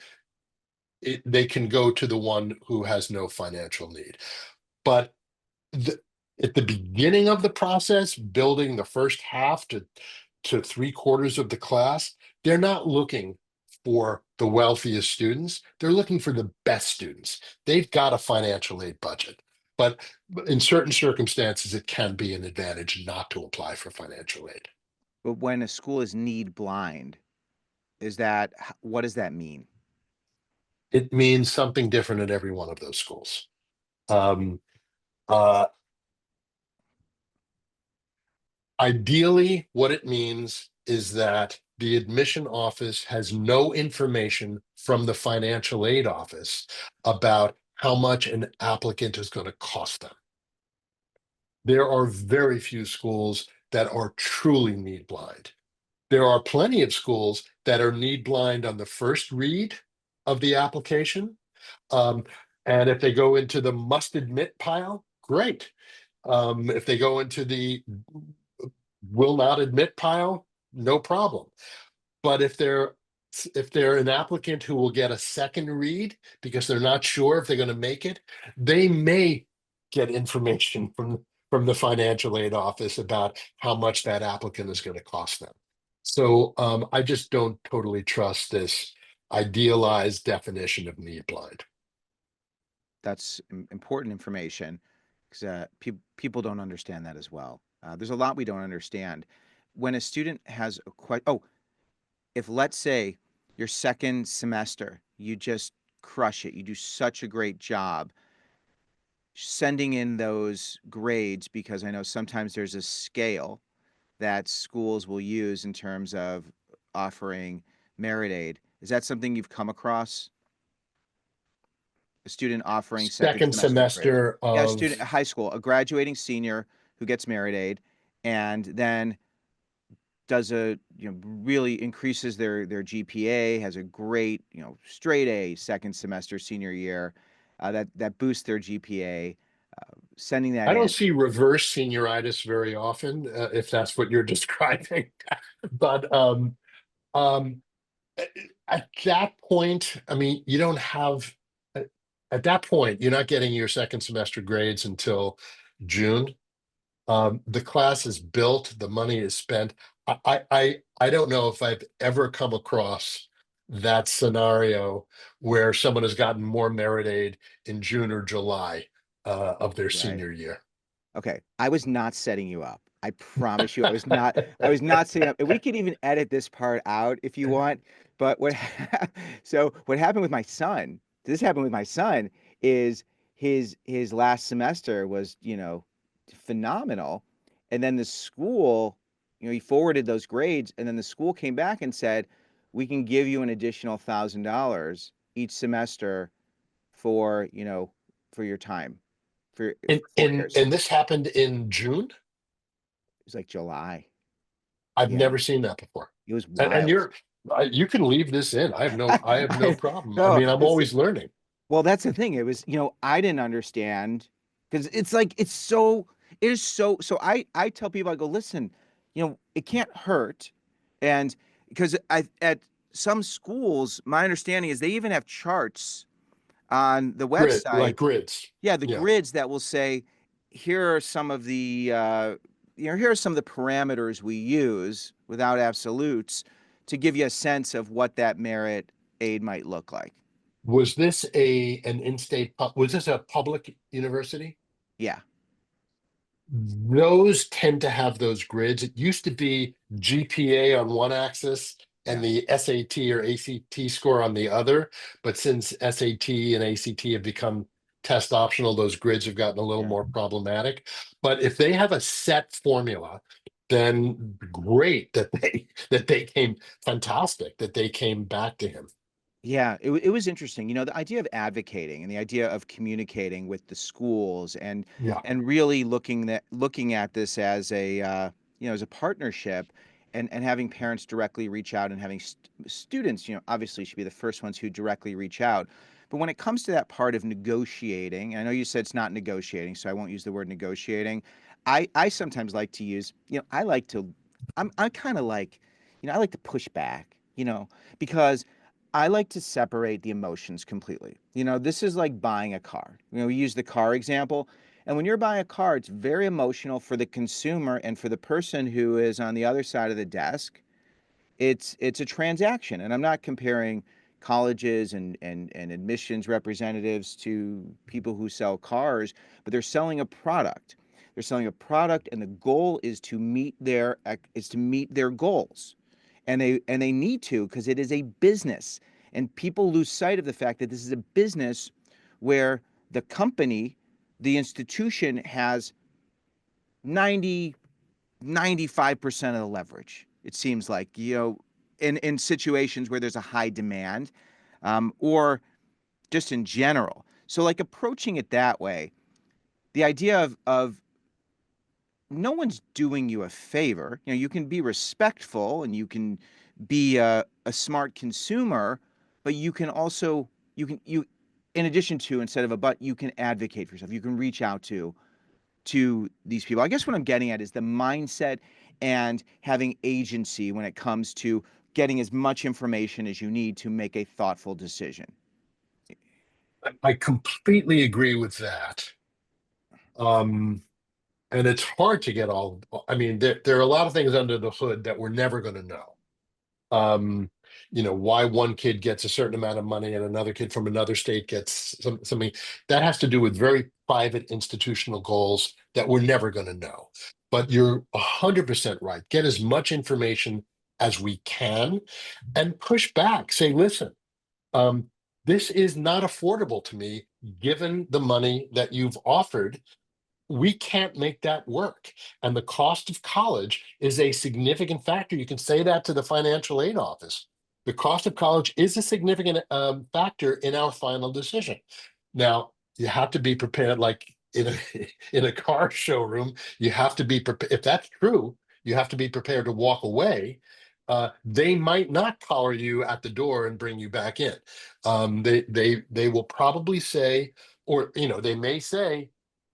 they can go to the one who has no financial need. But the, at the beginning of the process, building the first half to three-quarters of the class, they're not looking for the wealthiest students. They're looking for the best students. They've got a financial aid budget. But in certain circumstances, it can be an advantage not to apply for financial aid. But when a school is need blind, is that what does that mean? It means something different at every one of those schools. Um, uh, Ideally, what it means is that the admission office has no information from the financial aid office about how much an applicant is going to cost them. There are very few schools that are truly need blind. There are plenty of schools that are need blind on the first read of the application. Um, and if they go into the must admit pile, great. If they go into the will not admit pile, no problem. But if they're an applicant who will get a second read because they're not sure if they're going to make it, they may get information from the financial aid office about how much that applicant is going to cost them. So I just don't totally trust this idealized definition of need blind. That's important information because people don't understand that as well. There's a lot we don't understand. When a student has a question, oh, if let's say your second semester, you just crush it, you do such a great job sending in those grades because I know sometimes there's a scale that schools will use in terms of offering merit aid. Is that something you've come across? A student offering second Second semester grades? semester Yeah, a student, of a high school, a graduating senior who gets merit aid and then does a really increases their GPA, has a great straight A second semester senior year, that boosts their GPA. Sending that I don't in, see reverse senioritis very often, if that's what you're describing. But um, at that point, I mean, you don't have, at that point, you're not getting your second semester grades until June. The class is built, the money is spent. I don't know if I've ever come across that scenario where someone has gotten more merit aid in June or July of their right? senior year. Okay, I was not setting you up. I promise you, I was not. I was not setting up. And we could even edit this part out if you want. But so what happened with my son? This happened with my son. Is his last semester was phenomenal, and then the school, he forwarded those grades, and then the school came back and said, we can give you an additional $1,000 each semester for for your time And for 4 years. and this happened in June. It was like July. I've Yeah, never seen that before. it was And wild. you're you can leave this in. I have no problem. I No, mean, I'm always learning. well, that's the thing. It was, I didn't understand because it's like it is so I tell people I go, listen, it can't hurt. And because I at some schools, my understanding is they even have charts on the Grid, website. like grids. Yeah, the Yeah. grids that will say, here are some of the here are some of the parameters we use without absolutes to give you a sense of what that merit aid might look like. Was this an in-state was this a public university? Yeah, Those tend to have those grids. It used to be GPA on one axis and yeah, the SAT or ACT score on the other. But since SAT and ACT have become test optional, those grids have gotten a little yeah. more problematic. But if they have a set formula, then great that they came fantastic that they came back to him. Yeah, it was interesting. You know, the idea of advocating and the idea of communicating with the schools Yeah. and really looking at this as a you know, as a partnership and having parents directly reach out and having students, you know, obviously should be the first ones who directly reach out. But when it comes to that part of negotiating, I know you said it's not negotiating, so I won't use the word negotiating. I sometimes like to use, you know, I kind of like, you know, I like to push back, you know, because I like to separate the emotions completely. You know, this is like buying a car. You know, we use the car example. And when you're buying a car, it's very emotional for the consumer and for the person who is on the other side of the desk. It's a transaction. And I'm not comparing colleges and admissions representatives to people who sell cars, but they're selling a product. They're selling a product, and the goal is to meet their goals, and they need to because it is a business, and people lose sight of the fact that this is a business where the company, the institution has 90 95% of the leverage, it seems like, you know, in situations where there's a high demand, or just in general. So like approaching it that way, the idea of no one's doing you a favor. You know, you can be respectful and you can be a smart consumer, but you can also, you in addition to, instead of a but, you can advocate for yourself. You can reach out to these people. I guess what I'm getting at is the mindset and having agency when it comes to getting as much information as you need to make a thoughtful decision. I completely agree with that. Um, and it's hard to get all, I mean, there are a lot of things under the hood that we're never going to know. Um, why one kid gets a certain amount of money and another kid from another state gets something that has to do with very private institutional goals that we're never going to know. But you're 100% right. Get as much information as we can and push back. Say, listen, um, this is not affordable to me given the money that you've offered. We can't make that work. And the cost of college is a significant factor. You can say that to the financial aid office. The cost of college is a significant factor in our final decision. Now, you have to be prepared, like in a in a car showroom, you have to be prepared. If that's true, you have to be prepared to walk away. They might not collar you at the door and bring you back in. They will probably say, or they may say,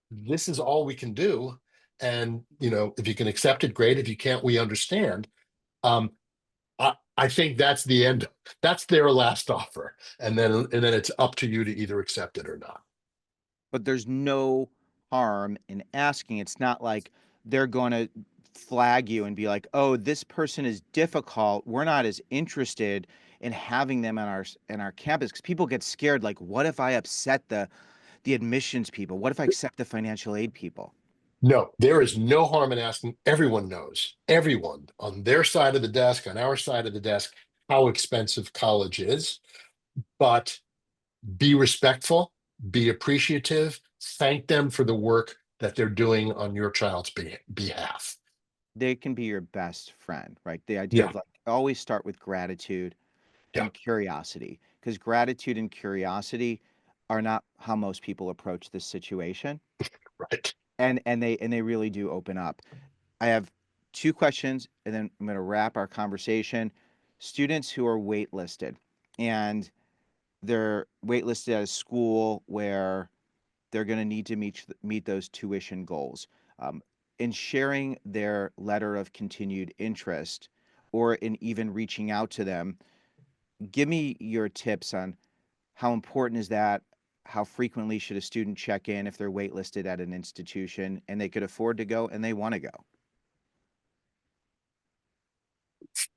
this is all we can do. And if you can accept it, great. If you can't, we understand. Um, I think that's the end. That's their last offer. And then it's up to you to either accept it or not. But there's no harm in asking. It's not like they're going to flag you and be like, "Oh, this person is difficult. We're not as interested in having them on our campus." Because people get scared. Like, what if I upset the admissions people? What if I accept the financial aid people? No, there is no harm in asking. Everyone knows, everyone on their side of the desk, on our side of the desk, how expensive college is. But be respectful, be appreciative, thank them for the work that they're doing on your child's behalf. They can be your best friend, right? The idea Yeah, of like always start with gratitude yeah, and curiosity, because gratitude and curiosity are not how most people approach this situation, right. and they really do open up. I have two questions, and then I'm going to wrap our conversation. Students who are waitlisted, and they're waitlisted at a school where they're going to need to meet those tuition goals. Um, in sharing their letter of continued interest, or in even reaching out to them, give me your tips on how important is that? How frequently should a student check in if they're waitlisted at an institution and they could afford to go and they want to go?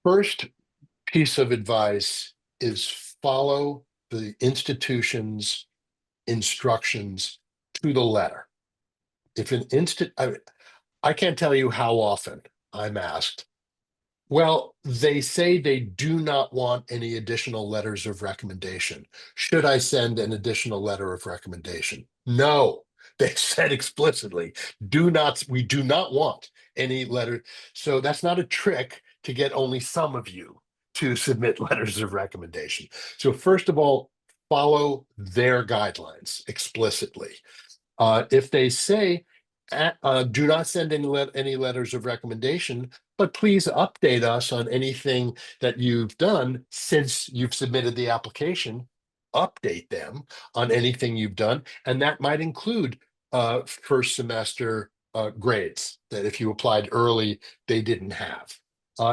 First piece of advice is follow the institution's instructions to the letter. If an I can't tell you how often I'm asked, well, they say they do not want any additional letters of recommendation. Should I send an additional letter of recommendation? No, they said explicitly, we do not want any letter. So that's not a trick to get only some of you. to submit letters of recommendation. So first of all, follow their guidelines explicitly. If they say, do not send any letters of recommendation, but please update us on anything that you've done since you've submitted the application, update them on anything you've done. And that might include first semester grades that if you applied early, they didn't have.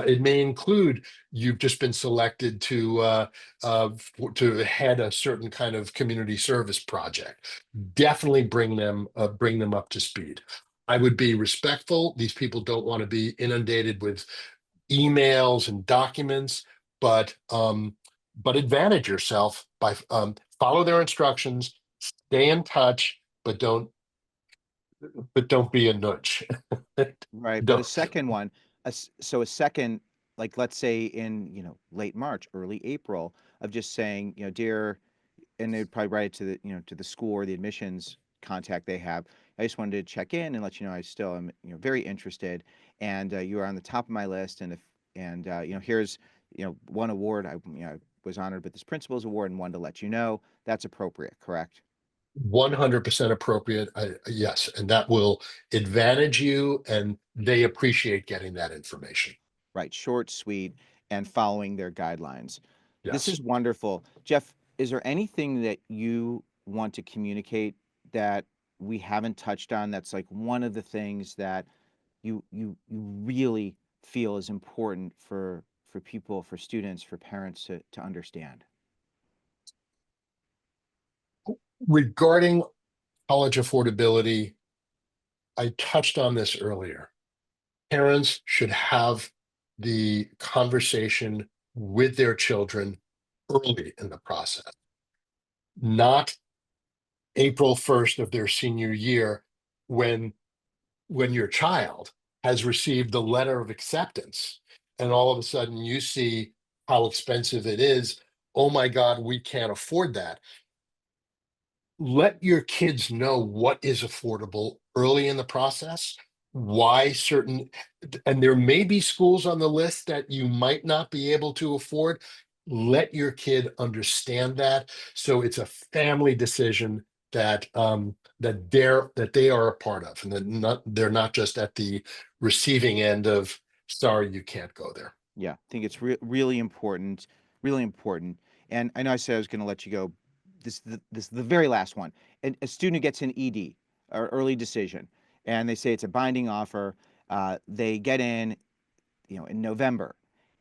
It may include you've just been selected to head a certain kind of community service project. Definitely bring them up to speed. I would be respectful. These people don't want to be inundated with emails and documents, but advantage yourself by follow their instructions, stay in touch, but don't be a nudge. Right. But a Don't. second one, so a second, like let's say in, late March, early April, of just saying, dear, and they'd probably write it to the, to the school or the admissions contact they have. I just wanted to check in and let you know I still am, very interested, and you are on the top of my list. And if and here's one award I was honored with this principal's award, and one to let you know that's appropriate, correct? 100% appropriate. Yes, and that will advantage you, and they appreciate getting that information. Right, short, sweet, and following their guidelines. This Yes. is wonderful. Jeff, is there anything that you want to communicate that we haven't touched on that's like one of the things that you really feel is important for people, for students, for parents to understand? Regarding college affordability, I touched on this earlier. Parents should have the conversation with their children early in the process, not April 1st of their senior year when your child has received the letter of acceptance and all of a sudden you see how expensive it is. Oh my God, we can't afford that. Let your kids know what is affordable early in the process, why certain, and there may be schools on the list that you might not be able to afford. Let your kid understand that. So it's a family decision that they are a part of, and that they're not just at the receiving end of sorry, you can't go there. Yeah, I think it's really important, really important. And I know I said I was going to let you go. This is the very last one. And a student gets an ED, or early decision, and they say it's a binding offer. They get in November,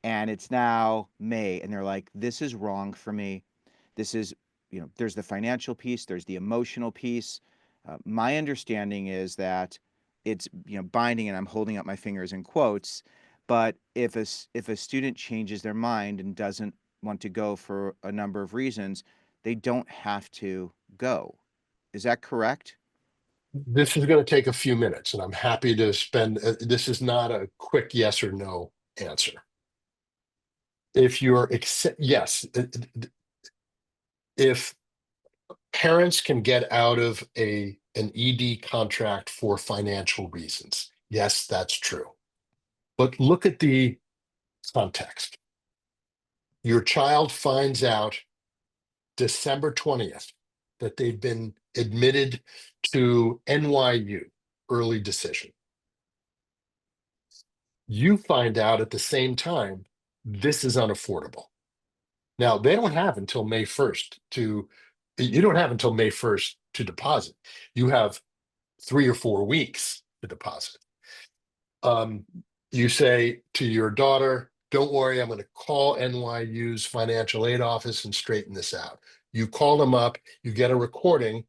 and it's now May, and they're like, "This is wrong for me. This is, there's the financial piece, there's the emotional piece." My understanding is that it's, binding, and I'm holding up my fingers in quotes. But if a student changes their mind and doesn't want to go for a number of reasons, they don't have to go. Is that correct? This is going to take a few minutes, and I'm happy to spend. This is not a quick yes or no answer. If you're yes, if parents can get out of an ED contract for financial reasons, yes, that's true. But look at the context. Your child finds out December 20th that they've been admitted to NYU, early decision. You find out at the same time this is unaffordable. Now, they don't have until May 1st to, you don't have until May 1st to deposit. You have 3 or 4 weeks to deposit. Um, you say to your daughter, don't worry, I'm going to call NYU's financial aid office and straighten this out. You call them up, you get a recording.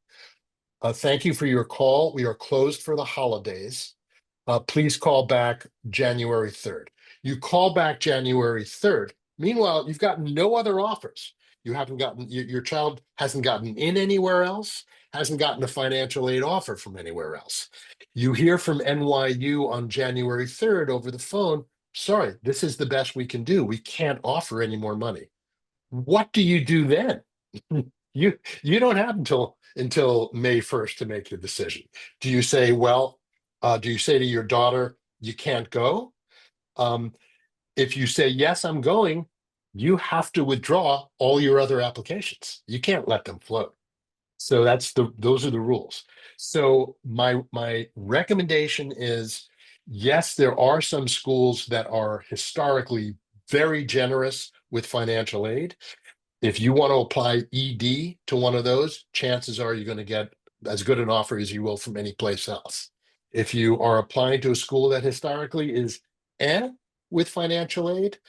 Thank you for your call. We are closed for the holidays. Please call back January 3rd. You call back January 3rd. Meanwhile, you've gotten no other offers. You haven't gotten, your child hasn't gotten in anywhere else, hasn't gotten a financial aid offer from anywhere else. You hear from NYU on January 3rd over the phone. Sorry, this is the best we can do. We can't offer any more money. What do you do then? You don't have until May 1st to make the decision. Do you say, well, do you say to your daughter, you can't go? If you say, yes, I'm going, you have to withdraw all your other applications. You can't let them float. So those are the rules. So my recommendation is, yes, there are some schools that are historically very generous with financial aid. If you want to apply ED to one of those, chances are you're going to get as good an offer as you will from any place else. If you are applying to a school that historically is eh with financial aid,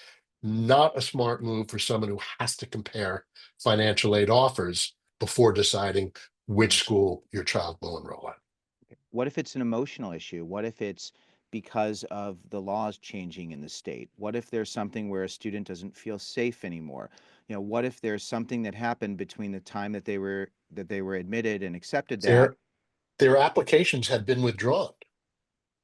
not a smart move for someone who has to compare financial aid offers before deciding which school your child will enroll at. What if it's an emotional issue? What if it's because of the laws changing in the state? What if there's something where a student doesn't feel safe anymore? What if there's something that happened between the time that they were admitted and accepted that? Their applications have been withdrawn.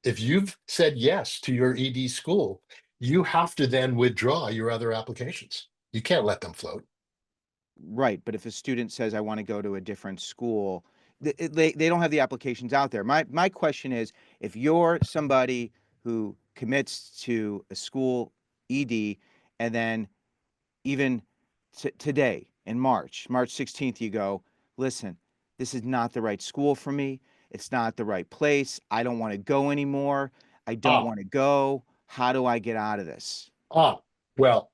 If you've said yes to your ED school, you have to then withdraw your other applications. You can't let them float. Right, but if a student says, "I want to go to a different school," they don't have the applications out there. My question is, if you're somebody who commits to a school ED, and then even today in March 16th, you go, "Listen, this is not the right school for me. It's not the right place. I don't want to go anymore. I don't Ah, want to go. How do I get out of this?" ah, well,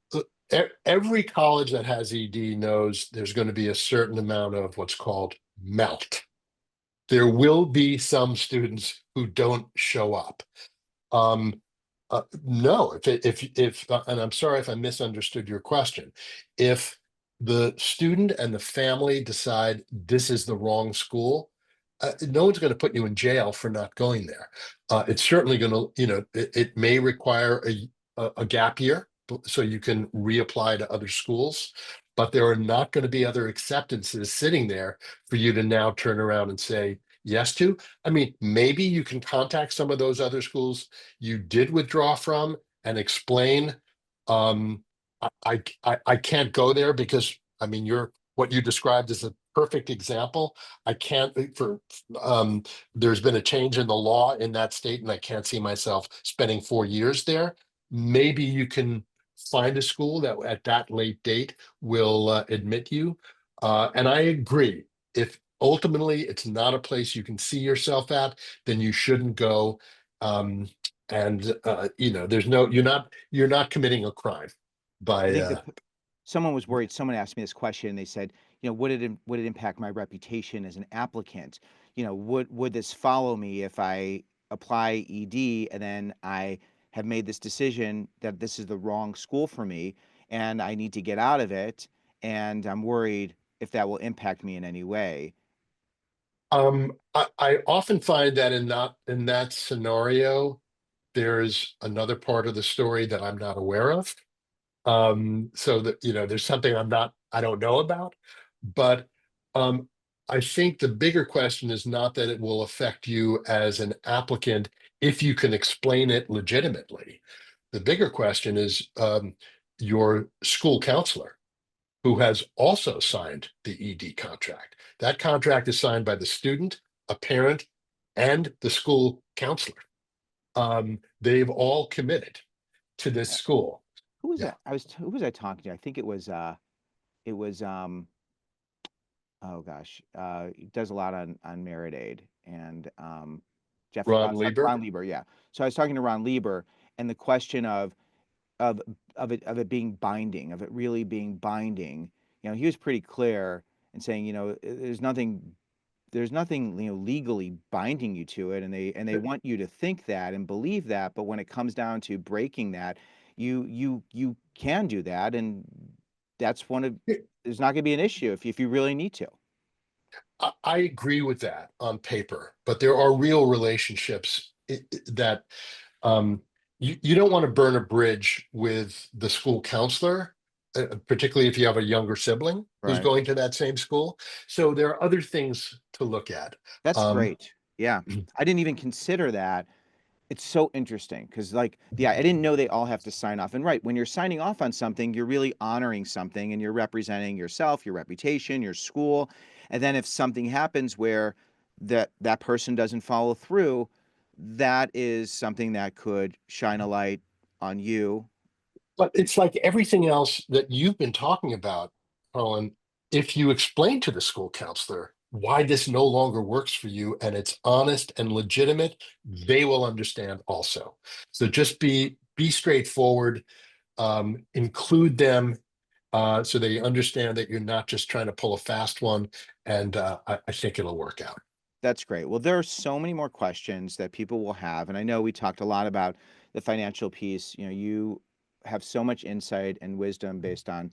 every college that has ED knows there's going to be a certain amount of what's called melt. There will be some students who don't show up. Um, no, and I'm sorry if I misunderstood your question. If the student and the family decide this is the wrong school, no one's going to put you in jail for not going there. It's certainly going to, it may require a gap year so you can reapply to other schools, but there are not going to be other acceptances sitting there for you to now turn around and say yes to. I mean, maybe you can contact some of those other schools you did withdraw from and explain, um, I can't go there because, I mean, what you described is a perfect example. I can't there's been a change in the law in that state and I can't see myself spending 4 years there. Maybe you can find a school that at that late date will admit you. And I agree. If ultimately it's not a place you can see yourself at, then you shouldn't go. Um, and there's no, you're not committing a crime I by think someone was worried. Someone asked me this question. They said, would it impact my reputation as an applicant? Would this follow me if I apply ED and then I have made this decision that this is the wrong school for me and I need to get out of it, and I'm worried if that will impact me in any way. I often find that in that scenario, there's another part of the story that I'm not aware of. So that there's something I don't know about. But um I think the bigger question is not that it will affect you as an applicant if you can explain it legitimately. The bigger question is your school counselor, who has also signed the ED contract. That contract is signed by the student, a parent, and the school counselor. They've all committed to this Uh, school. Who was Yeah. that? Who was I talking to? I think it was oh gosh, he does a lot on Merit Aid, and Ron Lieber. Ron Lieber, yeah. So I was talking to Ron Lieber, and the question of of it being binding, of it really being binding. He was pretty clear in saying, there's nothing legally binding you to it, and they want you to think that and believe that, but when it comes down to breaking that, you can do that, and that's one of there's not going to be an issue if you really need to. I agree with that on paper, but there are real relationships that you don't want to burn a bridge with the school counselor, particularly if you have a younger sibling who's Right. going to that same school. So there are other things to look at. That's Um, great. Yeah. I didn't even consider that. It's so interesting because, like, yeah, I didn't know they all have to sign off. And right, when you're signing off on something, you're really honoring something and you're representing yourself, your reputation, your school. And then if something happens where that person doesn't follow through, that is something that could shine a light on you. But it's like everything else that you've been talking about, Colin. If you explain to the school counselor why this no longer works for you and it's honest and legitimate, they will understand also. So just be straightforward, include them so they understand that you're not just trying to pull a fast one, and I think it'll work out. That's great. Well, there are so many more questions that people will have, and I know we talked a lot about the financial piece. You know, you have so much insight and wisdom based on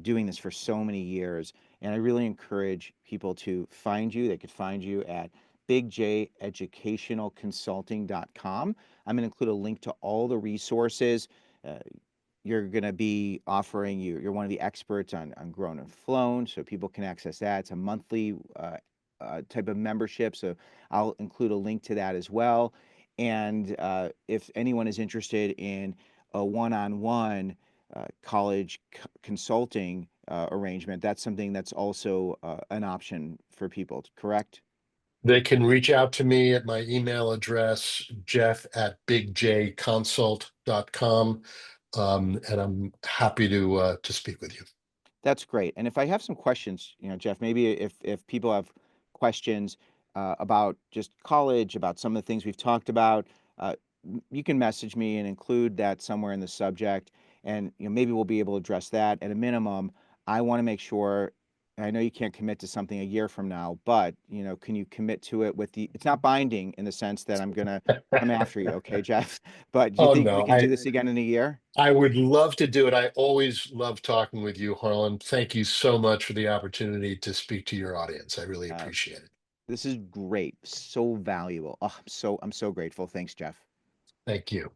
doing this for so many years, and I really encourage people to find you. They could find you at bigjeducationalconsulting.com. I'm going to include a link to all the resources. Uh, you're going to be offering you're one of the experts on grown and flown, so people can access that. It's a monthly type of membership, so I'll include a link to that as well. And if anyone is interested in a one-on-one college consulting arrangement, that's something that's also an option for people, correct? They can reach out to me at my email address, jeff@bigjconsult.com, and I'm happy to speak with you. That's great. And if I have some questions, Jeff, maybe if people have questions about just college, about some of the things we've talked about, you can message me and include that somewhere in the subject, and maybe we'll be able to address that. At a minimum, I want to make sure. I know you can't commit to something a year from now, but can you commit to it with the? It's not binding in the sense that I'm gonna come after you, okay, Jeff? But do you Oh think we no, can do this again in a year? I would love to do it. I always love talking with you, Harlan. Thank you so much for the opportunity to speak to your audience. I really Uh, appreciate it. This is great. So valuable. Oh, I'm so grateful. Thanks, Jeff. Thank you.